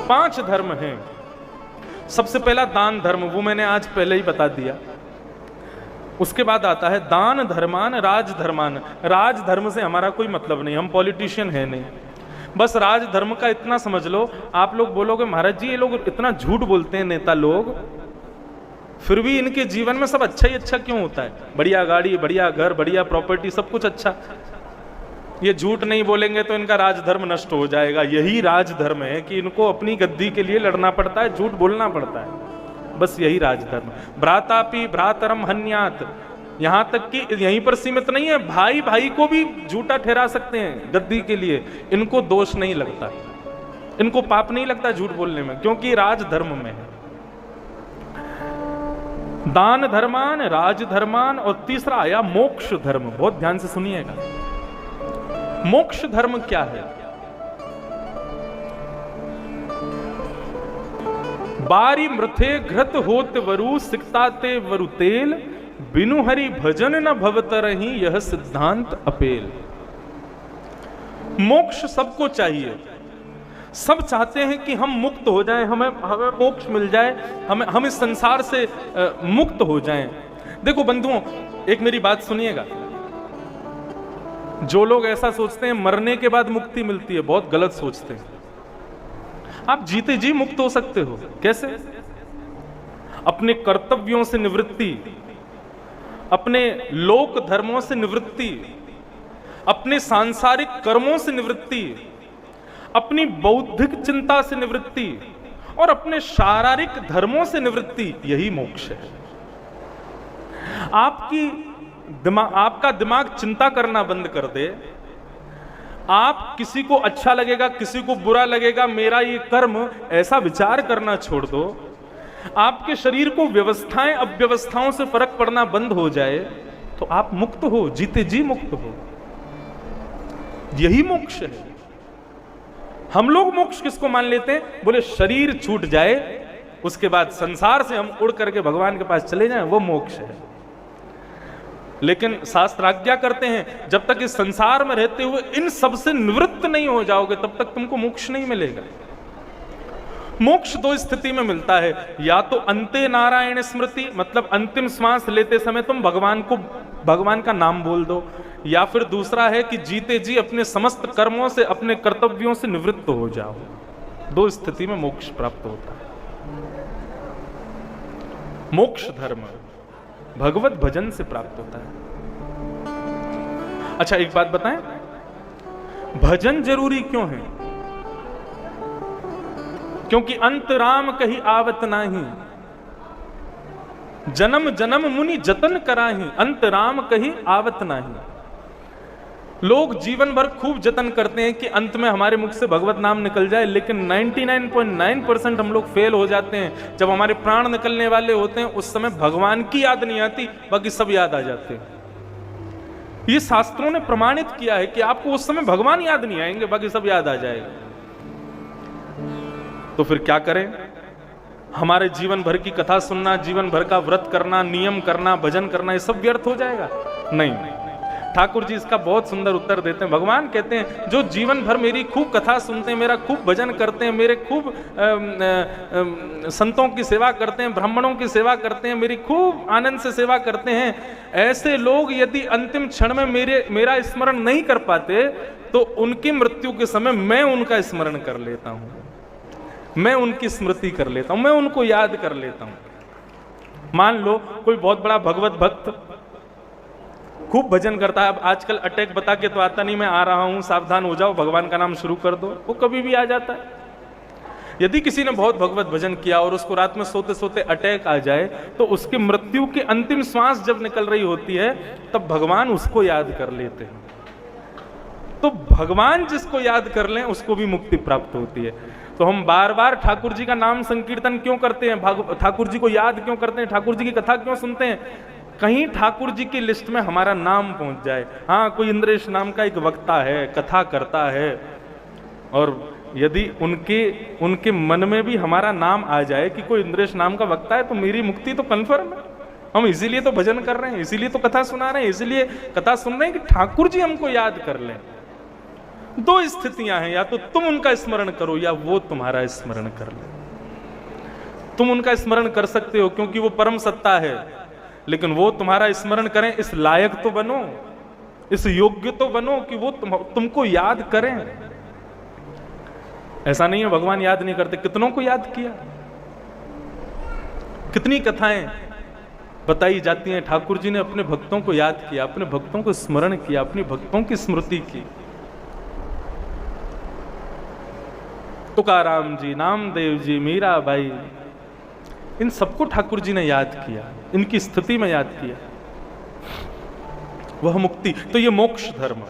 5 धर्म हैं। सबसे पहला दान धर्म, वो मैंने आज पहले ही बता दिया। उसके बाद आता है दान धर्मान, राज धर्मान। राज धर्म से हमारा कोई मतलब नहीं, हम पॉलिटिशियन है नहीं। बस राज धर्म का इतना समझ लो। आप लोग बोलोगे महाराज जी ये लोग इतना झूठ बोलते हैं नेता लोग, फिर भी इनके जीवन में सब अच्छा ही अच्छा क्यों होता है? बढ़िया गाड़ी, बढ़िया घर, बढ़िया प्रॉपर्टी, सब कुछ अच्छा। ये झूठ नहीं बोलेंगे तो इनका राजधर्म नष्ट हो जाएगा। यही राजधर्म है कि इनको अपनी गद्दी के लिए लड़ना पड़ता है, झूठ बोलना पड़ता है। बस यही राजधर्म। भ्रातापि भ्रातरम हन्यात, यहां तक कि यहीं पर सीमित नहीं है, भाई भाई को भी झूठा ठहरा सकते हैं गद्दी के लिए। इनको दोष नहीं लगता, इनको पाप नहीं लगता झूठ बोलने में, क्योंकि राजधर्म में है। दान धर्मान, राज धर्मान, और तीसरा आया मोक्ष धर्म। बहुत ध्यान से सुनिएगा, मोक्ष धर्म क्या है? बारी मृथे घृत होत वरु, सिकताते वरु तेल, बिनु हरि भजन न भवत रही, यह सिद्धांत अपेल। मोक्ष सबको चाहिए, सब चाहते हैं कि हम मुक्त हो जाएं, हमें मोक्ष मिल जाए, हम इस संसार से मुक्त हो जाएं। देखो बंधुओं, एक मेरी बात सुनिएगा। जो लोग ऐसा सोचते हैं मरने के बाद मुक्ति मिलती है, बहुत गलत सोचते हैं। आप जीते जी मुक्त हो सकते हो। कैसे? अपने कर्तव्यों से निवृत्ति, अपने लोक धर्मों से निवृत्ति, अपने सांसारिक कर्मों से निवृत्ति, अपनी बौद्धिक चिंता से निवृत्ति और अपने शारीरिक धर्मों से निवृत्ति, यही मोक्ष है। आपका दिमाग चिंता करना बंद कर दे। आप किसी को अच्छा लगेगा, किसी को बुरा लगेगा, मेरा ये कर्म, ऐसा विचार करना छोड़ दो। आपके शरीर को व्यवस्थाएं अव्यवस्थाओं से फर्क पड़ना बंद हो जाए तो आप मुक्त हो, जीते जी मुक्त हो। यही मोक्ष है। हम लोग मोक्ष किसको मान लेते हैं? बोले शरीर छूट जाए उसके बाद संसार से हम उड़ करके भगवान के पास चले जाएं, वो मोक्ष है। लेकिन शास्त्र आज्ञा करते हैं जब तक इस संसार में रहते हुए इन सब से निवृत्त नहीं हो जाओगे तब तक तुमको मोक्ष नहीं मिलेगा। मोक्ष 2 स्थिति में मिलता है, या तो अंते नारायण स्मृति, मतलब अंतिम श्वास लेते समय तुम भगवान का नाम बोल दो, या फिर दूसरा है कि जीते जी अपने समस्त कर्मों से, अपने कर्तव्यों से निवृत्त हो जाओ। 2 स्थिति में मोक्ष प्राप्त होता है। मोक्ष धर्म भगवत भजन से प्राप्त होता है। अच्छा एक बात बताएं, भजन जरूरी क्यों है? क्योंकि अंत राम कही आवत नाही, जन्म जन्म मुनि जतन कराही, अंत राम कही आवत नाही। लोग जीवन भर खूब जतन करते हैं कि अंत में हमारे मुख से भगवत नाम निकल जाए, लेकिन 99.9% हम लोग फेल हो जाते हैं। जब हमारे प्राण निकलने वाले होते हैं उस समय भगवान की याद नहीं आती, बाकी सब याद आ जाते हैं। ये शास्त्रों ने प्रमाणित किया है कि आपको उस समय भगवान याद नहीं आएंगे, बाकी सब याद आ जाएगा। तो फिर क्या करें? हमारे जीवन भर की कथा सुनना, जीवन भर का व्रत करना, नियम करना, भजन करना, ये सब व्यर्थ हो जाएगा? नहीं, ठाकुर जी इसका बहुत सुंदर उत्तर देते हैं। भगवान कहते हैं जो जीवन भर मेरी खूब कथा सुनते हैं, मेरा खूब भजन करते हैं, मेरे खूब संतों की सेवा करते हैं, ब्राह्मणों की सेवा करते हैं, मेरी खूब आनंद से सेवा करते हैं, ऐसे लोग यदि अंतिम क्षण में मेरा स्मरण नहीं कर पाते तो उनकी मृत्यु के समय मैं उनका स्मरण कर लेता हूं, मैं उनकी स्मृति कर लेता हूं, मैं उनको याद कर लेता हूं। मान लो कोई बहुत बड़ा भगवत भक्त खूब भजन करता है, अब आजकल अटैक बता के तो आता नहीं, मैं आ रहा हूं सावधान हो जाओ, भगवान का नाम शुरू कर दो, वो कभी भी आ जाता है। यदि किसी ने बहुत भगवत भजन किया और उसको रात में सोते सोते अटैक आ जाए तो उसकी मृत्यु की अंतिम श्वास जब निकल रही होती है तब भगवान उसको याद कर लेते हैं। तो भगवान जिसको याद कर लें उसको भी मुक्ति प्राप्त होती है। तो हम बार बार ठाकुर जी का नाम संकीर्तन क्यों करते हैं, ठाकुर जी को याद क्यों करते हैं, ठाकुर जी की कथा क्यों सुनते हैं? कहीं ठाकुर जी की लिस्ट में हमारा नाम पहुंच जाए। हाँ, कोई इंद्रेश नाम का एक वक्ता है, कथा करता है, और यदि उनके मन में भी हमारा नाम आ जाए कि कोई इंद्रेश नाम का वक्ता है तो मेरी मुक्ति तो कन्फर्म है। हम इसीलिए तो भजन कर रहे हैं, इसीलिए तो कथा सुना रहे हैं, इसीलिए कथा सुन रहे हैं कि ठाकुर जी हमको याद कर लें। दो स्थितियां हैं, या तो तुम उनका स्मरण करो या वो तुम्हारा स्मरण कर ले। तुम उनका स्मरण कर सकते हो क्योंकि वो परम सत्ता है, लेकिन वो तुम्हारा स्मरण करें इस लायक तो बनो, इस योग्य तो बनो कि वो तुमको याद करें। ऐसा नहीं है भगवान याद नहीं करते, कितनों को याद किया, कितनी कथाएं बताई जाती हैं, ठाकुर जी ने अपने भक्तों को याद किया, अपने भक्तों को स्मरण किया, अपने भक्तों की स्मृति की। तुकाराम जी, नामदेव जी, मीराबाई, इन सबको ठाकुर जी ने याद किया, इनकी स्थिति में याद किया, वह मुक्ति। तो ये मोक्ष धर्म,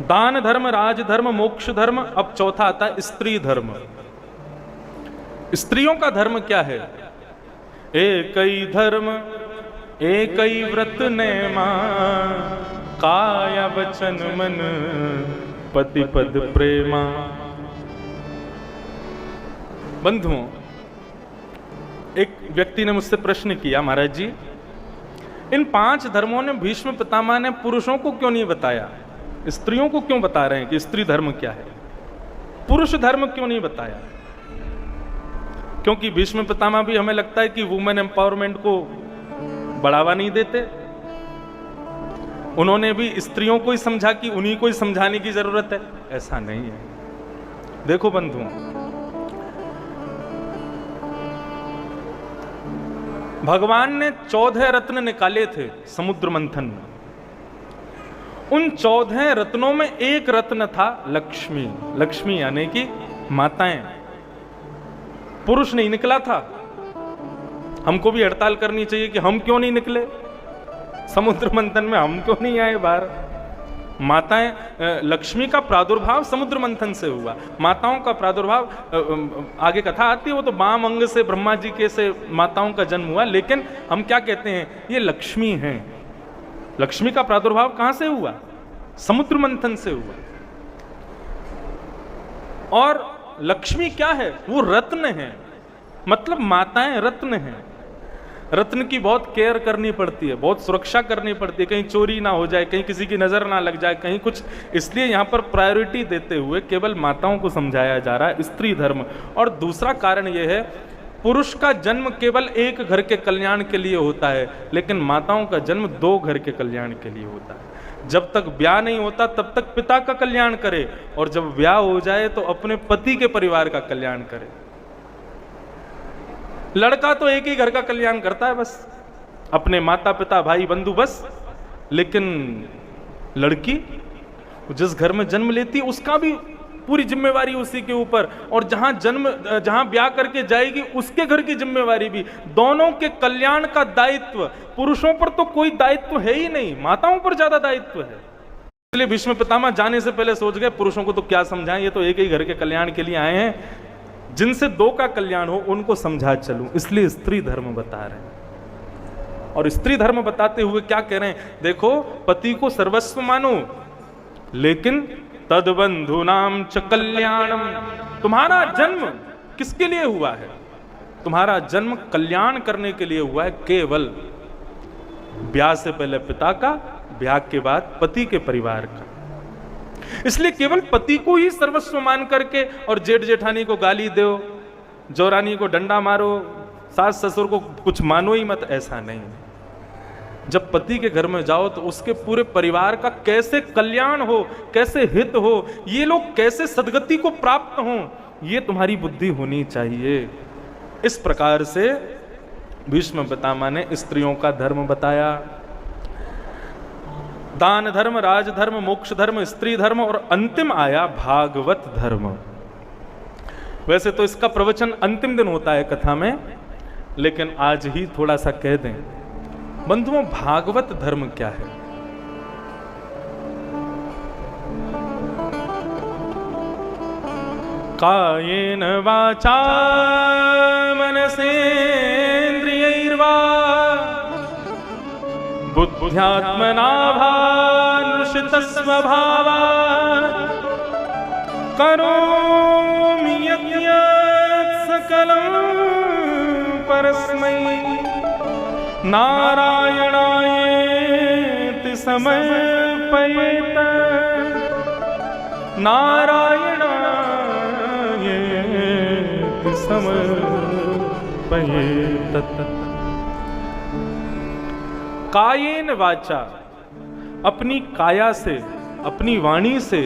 दान धर्म, राज धर्म, मोक्ष धर्म। अब चौथा आता है स्त्री धर्म। स्त्रियों का धर्म क्या है? एक ही धर्म एक ही व्रत नेमा, काया वचन मन पति पद प्रेमा। बंधुओं, एक व्यक्ति ने मुझसे प्रश्न किया, महाराज जी इन 5 धर्मों ने भीष्म पितामह ने पुरुषों को क्यों नहीं बताया, स्त्रियों को क्यों बता रहे हैं कि स्त्री धर्म क्या है, पुरुष धर्म क्यों नहीं बताया? क्योंकि भीष्म पितामह भी हमें लगता है कि वुमेन एम्पावरमेंट को बढ़ावा नहीं देते, उन्होंने भी स्त्रियों को ही समझा कि उन्हीं को ही समझाने की जरूरत है। ऐसा नहीं है। देखो बंधुओं, भगवान ने 14 रत्न निकाले थे समुद्र मंथन में। उन 14 रत्नों में एक रत्न था लक्ष्मी। लक्ष्मी यानी कि माताएं। पुरुष नहीं निकला था। हमको भी हड़ताल करनी चाहिए कि हम क्यों नहीं निकले समुद्र मंथन में, हम क्यों नहीं आए बाहर। माताएं, लक्ष्मी का प्रादुर्भाव समुद्र मंथन से हुआ। माताओं का प्रादुर्भाव, आगे कथा आती है, वो तो वाम अंग से ब्रह्मा जी के से माताओं का जन्म हुआ, लेकिन हम क्या कहते हैं, ये लक्ष्मी हैं। लक्ष्मी का प्रादुर्भाव कहां से हुआ? समुद्र मंथन से हुआ। और लक्ष्मी क्या है? वो रत्न है, मतलब माताएं रत्न हैं। रत्न की बहुत केयर करनी पड़ती है, बहुत सुरक्षा करनी पड़ती है, कहीं चोरी ना हो जाए, कहीं किसी की नजर ना लग जाए, कहीं कुछ। इसलिए यहां पर प्रायोरिटी देते हुए केवल माताओं को समझाया जा रहा है स्त्री धर्म। और दूसरा कारण यह है, पुरुष का जन्म केवल एक घर के कल्याण के लिए होता है, लेकिन माताओं का जन्म 2 घर के कल्याण के लिए होता है। जब तक ब्याह नहीं होता तब तक पिता का कल्याण करे, और जब ब्याह हो जाए तो अपने पति के परिवार का कल्याण करे। लड़का तो एक ही घर का कल्याण करता है बस, अपने माता पिता भाई बंधु बस, लेकिन लड़की जिस घर में जन्म लेती है उसका भी पूरी जिम्मेवारी उसी के ऊपर, और जहां ब्याह करके जाएगी उसके घर की जिम्मेवारी भी। दोनों के कल्याण का दायित्व, पुरुषों पर तो कोई दायित्व है ही नहीं, माताओं पर ज्यादा दायित्व है। इसलिए भीष्म पितामह जाने से पहले सोच गए पुरुषों को तो क्या समझाएं, ये तो एक ही घर के कल्याण के लिए आए हैं, जिनसे 2 का कल्याण हो उनको समझा चलूं। इसलिए स्त्री धर्म बता रहे हैं। और स्त्री धर्म बताते हुए क्या कह रहे हैं, देखो पति को सर्वस्व मानो, लेकिन तदबंधु नाम च कल्याणम। तुम्हारा जन्म किसके लिए हुआ है? तुम्हारा जन्म कल्याण करने के लिए हुआ है। केवल ब्याह से पहले पिता का ब्याह के बाद पति के परिवार का। इसलिए केवल पति को ही सर्वस्व मान करके और जेठ जेठानी को गाली दो, जोरानी को डंडा मारो, सास ससुर को कुछ मानो ही मत, ऐसा नहीं। जब पति के घर में जाओ तो उसके पूरे परिवार का कैसे कल्याण हो, कैसे हित हो, ये लोग कैसे सद्गति को प्राप्त हो, ये तुम्हारी बुद्धि होनी चाहिए। इस प्रकार से भीष्म पितामह ने स्त्रियों का धर्म बताया। दान धर्म, राजधर्म, मोक्ष धर्म, स्त्री धर्म और अंतिम आया भागवत धर्म। वैसे तो इसका प्रवचन अंतिम दिन होता है कथा में, लेकिन आज ही थोड़ा सा कह दें। बंधुओं, भागवत धर्म क्या है? कायेन वाचा मनसेन्द्रियैर्वा बुद्ध्यात्मना भानुषितस्वभावात् करोमि यत् सकलं परस्मै नारायणायेति समर्पयेत् नारायणायेति समर्पयेत्। कायेन वाचा, अपनी काया से, अपनी वाणी से,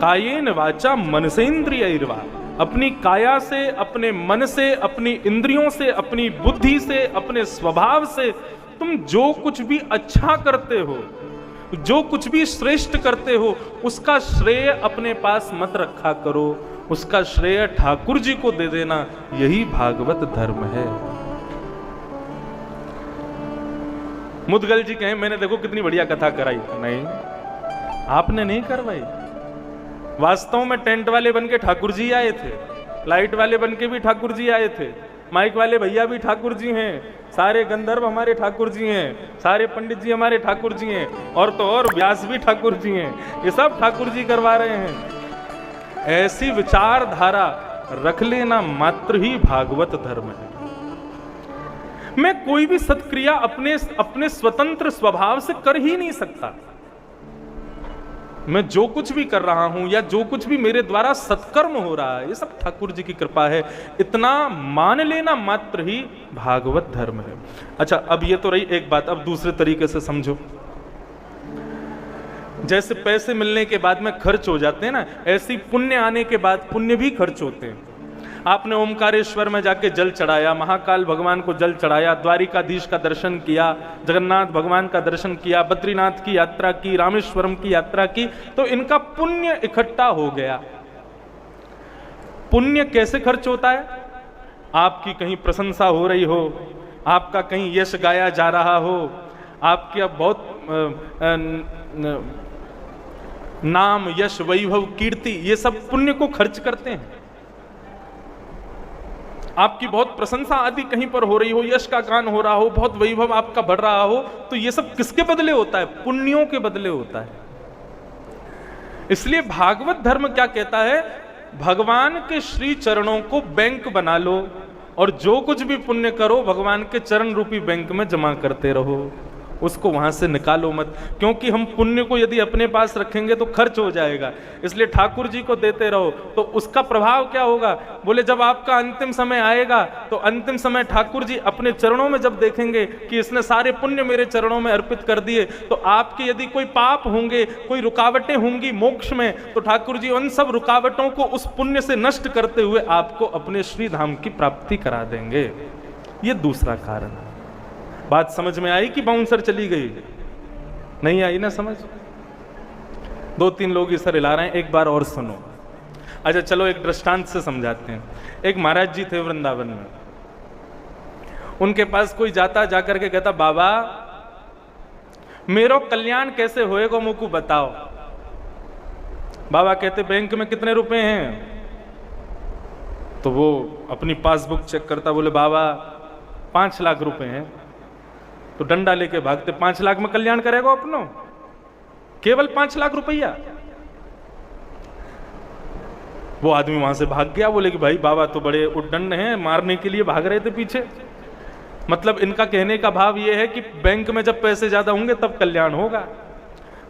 कायेन वाचा मनसेन्द्रियैर्वा, अपनी काया से, अपने मन से, अपनी इंद्रियों से, अपनी बुद्धि से, अपने स्वभाव से तुम जो कुछ भी अच्छा करते हो, जो कुछ भी श्रेष्ठ करते हो, उसका श्रेय अपने पास मत रखा करो, उसका श्रेय ठाकुर जी को दे देना। यही भागवत धर्म है। मुदगल जी कहें मैंने देखो कितनी बढ़िया कथा कराई, नहीं, आपने नहीं करवाई। वास्तव में टेंट वाले बन के ठाकुर जी आए थे, लाइट वाले बन के भी ठाकुर जी आए थे, माइक वाले भैया भी ठाकुर जी हैं, सारे गंधर्व हमारे ठाकुर जी हैं, सारे पंडित जी हमारे ठाकुर जी हैं, और तो और व्यास भी ठाकुर जी हैं। ये सब ठाकुर जी करवा रहे हैं। ऐसी विचारधारा रख लेना मात्र ही भागवत धर्म है। मैं कोई भी सत्क्रिया अपने स्वतंत्र स्वभाव से कर ही नहीं सकता। मैं जो कुछ भी कर रहा हूं या जो कुछ भी मेरे द्वारा सत्कर्म हो रहा है, ये सब ठाकुर जी की कृपा है, इतना मान लेना मात्र ही भागवत धर्म है। अच्छा, अब ये तो रही एक बात, अब दूसरे तरीके से समझो। जैसे पैसे मिलने के बाद में खर्च हो जाते हैं ना, ऐसे पुण्य आने के बाद पुण्य भी खर्च होते हैं। आपने ओमकारेश्वर में जाके जल चढ़ाया, महाकाल भगवान को जल चढ़ाया, द्वारिकाधीश का दर्शन किया, जगन्नाथ भगवान का दर्शन किया, बद्रीनाथ की यात्रा की, रामेश्वरम की यात्रा की, तो इनका पुण्य इकट्ठा हो गया। पुण्य कैसे खर्च होता है? आपकी कहीं प्रशंसा हो रही हो, आपका कहीं यश गाया जा रहा हो, आपके अब बहुत नाम, यश, वैभव, कीर्ति, ये सब पुण्य को खर्च करते हैं। आपकी बहुत प्रशंसा आदि कहीं पर हो रही हो, यश का गान हो रहा हो, बहुत वैभव आपका बढ़ रहा हो, तो ये सब किसके बदले होता है? पुण्यों के बदले होता है। इसलिए भागवत धर्म क्या कहता है? भगवान के श्री चरणों को बैंक बना लो और जो कुछ भी पुण्य करो भगवान के चरण रूपी बैंक में जमा करते रहो, उसको वहां से निकालो मत, क्योंकि हम पुण्य को यदि अपने पास रखेंगे तो खर्च हो जाएगा। इसलिए ठाकुर जी को देते रहो। तो उसका प्रभाव क्या होगा? बोले जब आपका अंतिम समय आएगा तो अंतिम समय ठाकुर जी अपने चरणों में जब देखेंगे कि इसने सारे पुण्य मेरे चरणों में अर्पित कर दिए, तो आपके यदि कोई पाप होंगे, कोई रुकावटें होंगी मोक्ष में, तो ठाकुर जी उन सब रुकावटों को उस पुण्य से नष्ट करते हुए आपको अपने श्री धाम की प्राप्ति करा देंगे। ये दूसरा कारण है। बात समझ में आई कि बाउंसर चली गई? नहीं आई ना समझ? दो तीन लोग इस सर हिला रहे हैं, एक बार और सुनो। अच्छा चलो एक दृष्टांत से समझाते हैं। एक महाराज जी थे वृंदावन में, उनके पास कोई जाता, जाकर के कहता, बाबा मेरो कल्याण कैसे होएगा मुझको बताओ। बाबा कहते बैंक में कितने रुपए हैं? तो वो अपनी पासबुक चेक करता, बोले बाबा 5 लाख रुपए हैं। तो डंडा लेके भागते, 5 लाख में कल्याण करेगा अपनो? केवल 5 लाख रुपया? वो आदमी वहां से भाग गया। बोले कि भाई बाबा तो बड़े उद्दंड हैं, मारने के लिए भाग रहे थे पीछे। मतलब इनका कहने का भाव ये है कि बैंक में जब पैसे ज्यादा होंगे तब कल्याण होगा।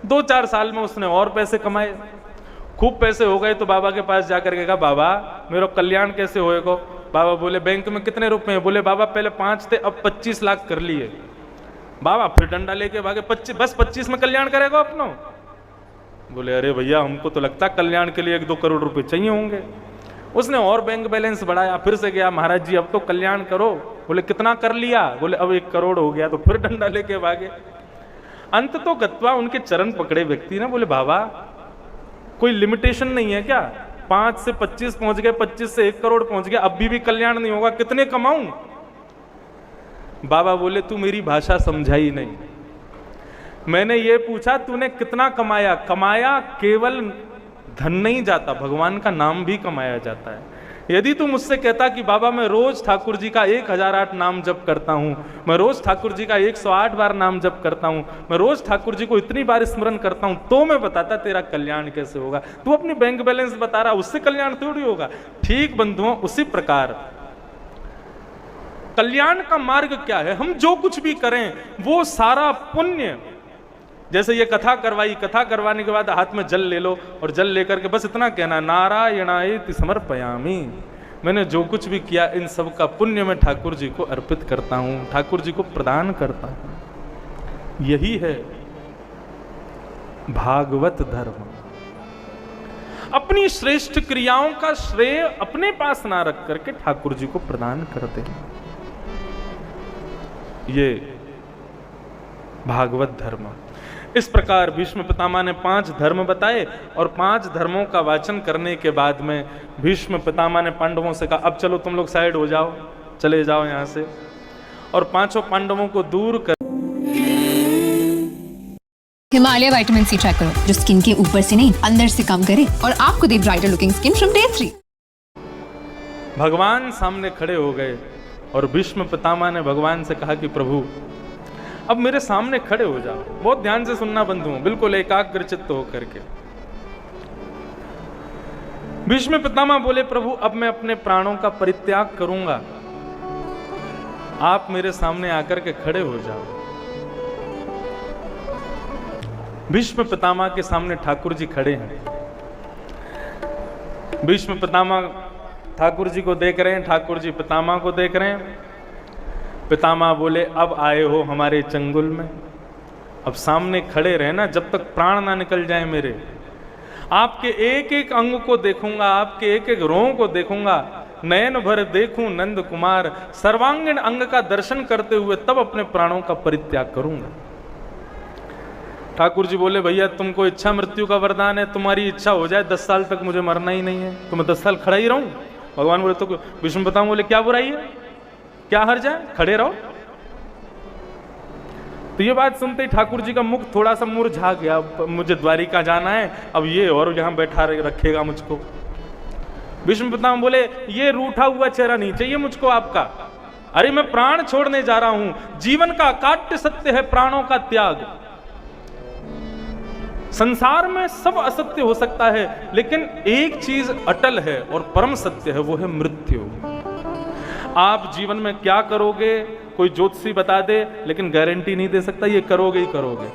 2-4 साल में उसने और पैसे कमाए, खूब पैसे हो गए तो बाबा के पास जाकर के कहा, बाबा मेरा कल्याण कैसे होएगा? बाबा बोले बैंक में कितने रुपए हैं? बोले बाबा पहले 5 थे, अब 25 लाख कर लिए। बाबा फिर डंडा लेके भागे, 25 में कल्याण करेगा अपना? बोले अरे भैया हमको तो लगता कल्याण के लिए 1-2 करोड़ रुपए चाहिए होंगे। उसने और बैंक बैलेंस बढ़ाया, फिर से गया, महाराज जी अब तो कल्याण करो। बोले कितना कर लिया? बोले अब 1 करोड़ हो गया। तो फिर डंडा लेके भागे। अंत तो गत्वा उनके चरण पकड़े व्यक्ति ने, बोले बाबा कोई लिमिटेशन नहीं है क्या? 5 से 25 पहुंच गए, 25 से 1 करोड़ पहुंच गया, अभी भी कल्याण नहीं होगा, कितने कमाऊं? बाबा बोले तू मेरी भाषा समझाई नहीं। मैंने ये पूछा तूने कितना कमाया? कमाया केवल धन नहीं जाता, भगवान का नाम भी कमाया जाता है। यदि तू मुझसे कहता कि बाबा मैं रोज ठाकुर जी का 1008 नाम जप करता हूं, मैं रोज ठाकुर जी का 108 बार नाम जप करता हूं, मैं रोज ठाकुर जी को इतनी बार स्मरण करता हूं, तो मैं बताता तेरा कल्याण कैसे होगा। तू अपनी बैंक बैलेंस बता रहा, उससे कल्याण थोड़ी होगा। ठीक बंधुओं, उसी प्रकार कल्याण का मार्ग क्या है? हम जो कुछ भी करें वो सारा पुण्य, जैसे ये कथा करवाई, कथा करवाने के बाद हाथ में जल ले लो और जल लेकर के बस इतना कहना, नारायणाय समर्पयामि, मैंने जो कुछ भी किया इन सब का पुण्य मैं ठाकुर जी को अर्पित करता हूं, ठाकुर जी को प्रदान करता हूं। यही है भागवत धर्म। अपनी श्रेष्ठ क्रियाओं का श्रेय अपने पास ना रख करके ठाकुर जी को प्रदान करते हैं। ये भागवत धर्म। इस प्रकार भीष्म पितामह ने 5 धर्म बताए और 5 धर्मों का वाचन करने के बाद में भीष्म पितामह ने पांडवों से कहा अब चलो तुम लोग साइड हो जाओ, चले जाओ यहां से, और 5 पांडवों को दूर कर हिमालय विटामिन सी ट्राई करो, जो स्किन के ऊपर से नहीं अंदर से काम करे और आपको दे brighter looking skin from day 3। भगवान सामने खड़े हो गए और भीष्म पितामह ने भगवान से कहा कि प्रभु अब मेरे सामने खड़े हो जाओ। बहुत ध्यान से सुनना बंधुओं, बिल्कुल एकाग्रचित्त होकर के। भीष्म पितामह बोले प्रभु अब मैं अपने प्राणों का परित्याग करूंगा, आप मेरे सामने आकर के खड़े हो जाओ। भीष्म पितामह के सामने ठाकुर जी खड़े हैं। भीष्म पितामह ठाकुर जी को देख रहे हैं, ठाकुर जी पितामह को देख रहे हैं। पितामह बोले अब आए हो हमारे चंगुल में, अब सामने खड़े रहे ना, जब तक प्राण ना निकल जाए मेरे। आपके एक एक अंग को देखूंगा, आपके एक एक रों को देखूंगा, नयन भर देखूं नंद कुमार, सर्वांगीण अंग का दर्शन करते हुए तब अपने प्राणों का परित्याग करूंगा। ठाकुर जी बोले भैया तुमको इच्छा मृत्यु का वरदान है, तुम्हारी इच्छा हो जाए 10 साल तक मुझे मरना ही नहीं है तो मैं 10 साल खड़ा ही रहूं। भगवान बोले तो विष्णु बताऊं, बोले क्या बुराई है, क्या हर्ज जाए, खड़े रहो। तो ये बात सुनते ही ठाकुर जी का मुख थोड़ा सा मुरझा गया, मुझे द्वारिका जाना है, अब ये और यहां बैठा रखेगा मुझको। विष्णु पितामह बोले ये रूठा हुआ चेहरा नहीं चाहिए मुझको आपका, अरे मैं प्राण छोड़ने जा रहा हूं, जीवन का काट्य सत्य है प्राणों का त्याग। संसार में सब असत्य हो सकता है लेकिन एक चीज अटल है और परम सत्य है, वो है मृत्यु। आप जीवन में क्या करोगे कोई ज्योतिषी बता दे लेकिन गारंटी नहीं दे सकता ये करोगे ही करोगे।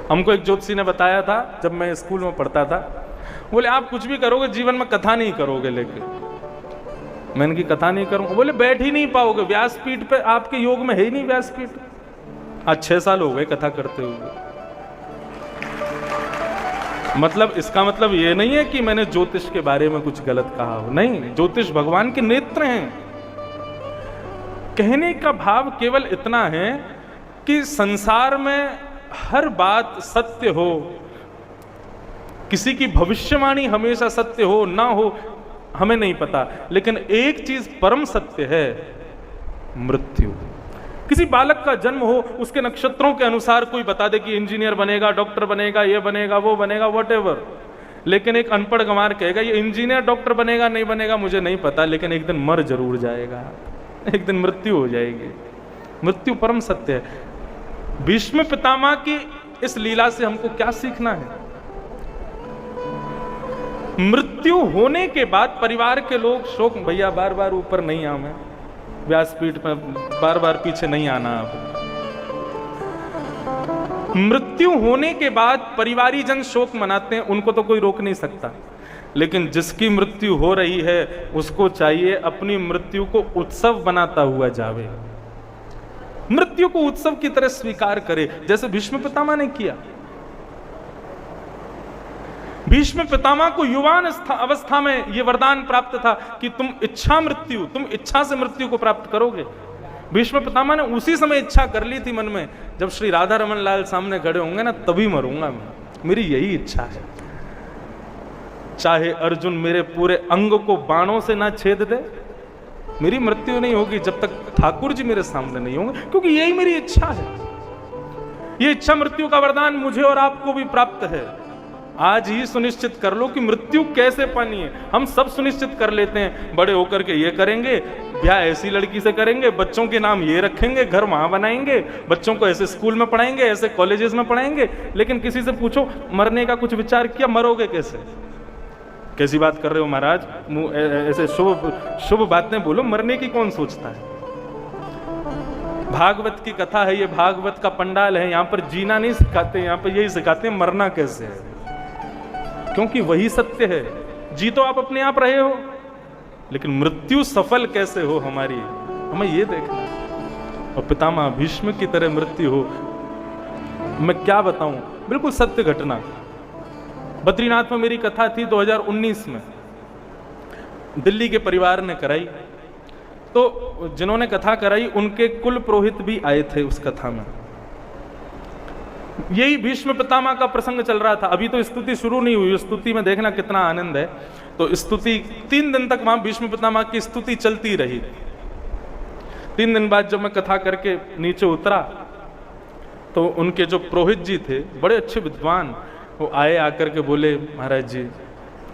हमको एक ज्योतिषी ने बताया था जब मैं स्कूल में पढ़ता था, बोले आप कुछ भी करोगे जीवन में कथा नहीं करोगे। लेकिन मैंने की कथा नहीं करूंगा, बोले बैठ ही नहीं पाओगे, व्यासपीठ पे आपके योग में है ही नहीं व्यासपीठ। आज 6 साल हो गए कथा करते हुए। मतलब इसका मतलब ये नहीं है कि मैंने ज्योतिष के बारे में कुछ गलत कहा हो, नहीं, ज्योतिष भगवान के नेत्र हैं। कहने का भाव केवल इतना है कि संसार में हर बात सत्य हो, किसी की भविष्यवाणी हमेशा सत्य हो ना हो हमें नहीं पता, लेकिन एक चीज परम सत्य है, मृत्यु। किसी बालक का जन्म हो, उसके नक्षत्रों के अनुसार कोई बता दे कि इंजीनियर बनेगा, डॉक्टर बनेगा, ये बनेगा, वो बनेगा, व्हाटएवर, लेकिन एक अनपढ़ गंवार कहेगा ये इंजीनियर डॉक्टर बनेगा नहीं बनेगा मुझे नहीं पता, लेकिन एक दिन मर जरूर जाएगा, एक दिन मृत्यु हो जाएगी। मृत्यु परम सत्य है। भीष्म पितामह की इस लीला से हमको क्या सीखना है? मृत्यु होने के बाद परिवार के लोग शोक, भैया बार बार ऊपर नहीं आ मैं, व्यासपीठ में बार बार पीछे नहीं आना। अब मृत्यु होने के बाद परिवारीजन शोक मनाते हैं, उनको तो कोई रोक नहीं सकता, लेकिन जिसकी मृत्यु हो रही है उसको चाहिए अपनी मृत्यु को उत्सव बनाता हुआ जावे, मृत्यु को उत्सव की तरह स्वीकार करे, जैसे भीष्म पितामह ने किया। भीष्म पितामह को युवान अवस्था में यह वरदान प्राप्त था कि तुम इच्छा से मृत्यु को प्राप्त करोगे। भीष्म पितामह ने उसी समय इच्छा कर ली थी मन में, जब श्री राधा रमन लाल सामने खड़े होंगे ना तभी मरूंगा मैं, मेरी यही इच्छा है। चाहे अर्जुन मेरे पूरे अंग को बाणों से ना छेद दे, मेरी मृत्यु नहीं होगी जब तक ठाकुर जी मेरे सामने नहीं होंगे, क्योंकि यही मेरी इच्छा है। ये इच्छा मृत्यु का वरदान मुझे और आपको भी प्राप्त है। आज ही सुनिश्चित कर लो कि मृत्यु कैसे पानी है। हम सब सुनिश्चित कर लेते हैं, बड़े होकर के ये करेंगे, ब्याह ऐसी लड़की से करेंगे, बच्चों के नाम ये रखेंगे, घर वहां बनाएंगे, बच्चों को ऐसे स्कूल में पढ़ाएंगे, ऐसे कॉलेजेस में पढ़ाएंगे, लेकिन किसी से पूछो मरने का कुछ विचार किया, मरोगे कैसे? कैसी बात कर रहे हो महाराज, ऐसे शुभ बातें बोलो, मरने की कौन सोचता है? भागवत की कथा है, ये भागवत का पंडाल है, यहाँ पर जीना नहीं सिखाते, यहाँ पर यही सिखाते हैं मरना कैसे है, क्योंकि वही सत्य है। जी तो आप अपने आप रहे हो, लेकिन मृत्यु सफल कैसे हो हमारी, हमें ये देखना। और पितामह भीष्म की तरह मृत्यु हो, मैं क्या बताऊं, बिल्कुल सत्य घटना। बद्रीनाथ में मेरी कथा थी 2019 में, दिल्ली के परिवार ने कराई, तो जिन्होंने कथा कराई उनके कुल पुरोहित भी आए थे उस कथा में। यही भीष्म पितामह का प्रसंग चल रहा था। अभी तो स्तुति शुरू नहीं हुई, स्तुति में देखना कितना आनंद है। तो स्तुति 3 दिन तक वहां भीष्म पितामह की स्तुति चलती रही। 3 दिन बाद जब मैं कथा करके नीचे उतरा तो उनके जो पुरोहित जी थे, बड़े अच्छे विद्वान, वो आए, आकर के बोले महाराज जी,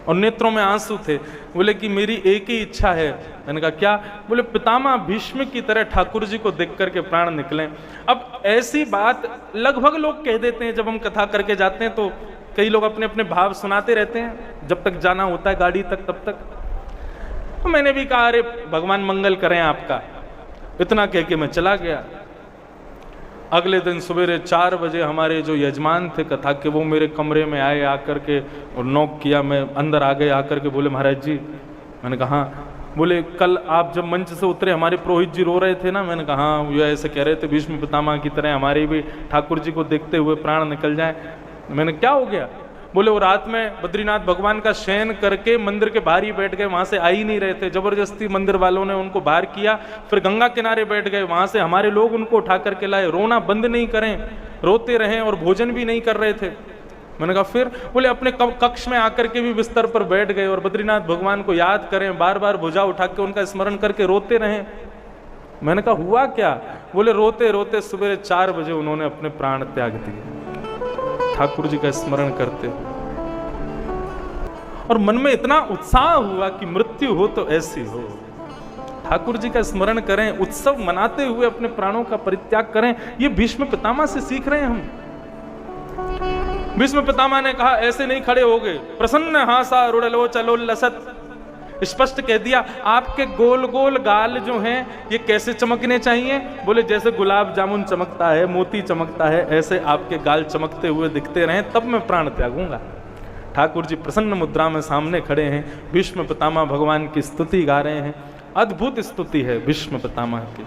और नेत्रों में आंसू थे, बोले कि मेरी एक ही इच्छा है। मैंने कहा क्या? बोले पितामह भीष्म की तरह ठाकुर जी को देख करके प्राण निकले। अब ऐसी बात लगभग लोग कह देते हैं, जब हम कथा करके जाते हैं तो कई लोग अपने अपने भाव सुनाते रहते हैं, जब तक जाना होता है गाड़ी तक तब तक। तो मैंने भी कहा अरे भगवान मंगल करें आपका, इतना कह के मैं चला गया। अगले दिन सवेरे 4 बजे हमारे जो यजमान थे कथा के, वो मेरे कमरे में आए, आकर के और नॉक किया, मैं अंदर आ गए, आकर के बोले महाराज जी। मैंने कहा हाँ। बोले कल आप जब मंच से उतरे हमारे पुरोहित जी रो रहे थे ना? मैंने कहा हाँ, ये ऐसे कह रहे थे भीष्म पितामह की तरह हमारे भी ठाकुर जी को देखते हुए प्राण निकल जाए। मैंने क्या हो गया? बोले वो रात में बद्रीनाथ भगवान का शयन करके मंदिर के बाहर ही बैठ गए, वहां से आ ही नहीं रहे थे। जबरदस्ती मंदिर वालों ने उनको बाहर किया, फिर गंगा किनारे बैठ गए, वहां से हमारे लोग उनको उठा करके लाए। रोना बंद नहीं करें, रोते रहे और भोजन भी नहीं कर रहे थे। मैंने कहा फिर? बोले अपने कक्ष में आकर के भी बिस्तर पर बैठ गए और बद्रीनाथ भगवान को याद करें, बार बार भुजा उठा के उनका स्मरण करके रोते रहे। मैंने कहा हुआ क्या? बोले रोते रोते सवेरे 4 बजे उन्होंने अपने प्राण त्याग दिए ठाकुर जी का स्मरण करते। और मन में इतना उत्साह हुआ कि मृत्यु हो तो ऐसी हो, ठाकुर जी का स्मरण करें, उत्सव मनाते हुए अपने प्राणों का परित्याग करें। ये भीष्म पितामह से सीख रहे हैं हम। भीष्म पितामह ने कहा ऐसे नहीं खड़े हो गए, प्रसन्न हासा रुड़लो चलो लसत, स्पष्ट कह दिया आपके गोल गोल गाल जो हैं ये कैसे चमकने चाहिए? बोले जैसे गुलाब जामुन चमकता है, मोती चमकता है, ऐसे आपके गाल चमकते हुए दिखते रहें, तब मैं प्राण त्यागूंगा। ठाकुर जी प्रसन्न मुद्रा में सामने खड़े हैं, भीष्म पितामह भगवान की स्तुति गा रहे हैं। अद्भुत स्तुति है भीष्म पितामह की।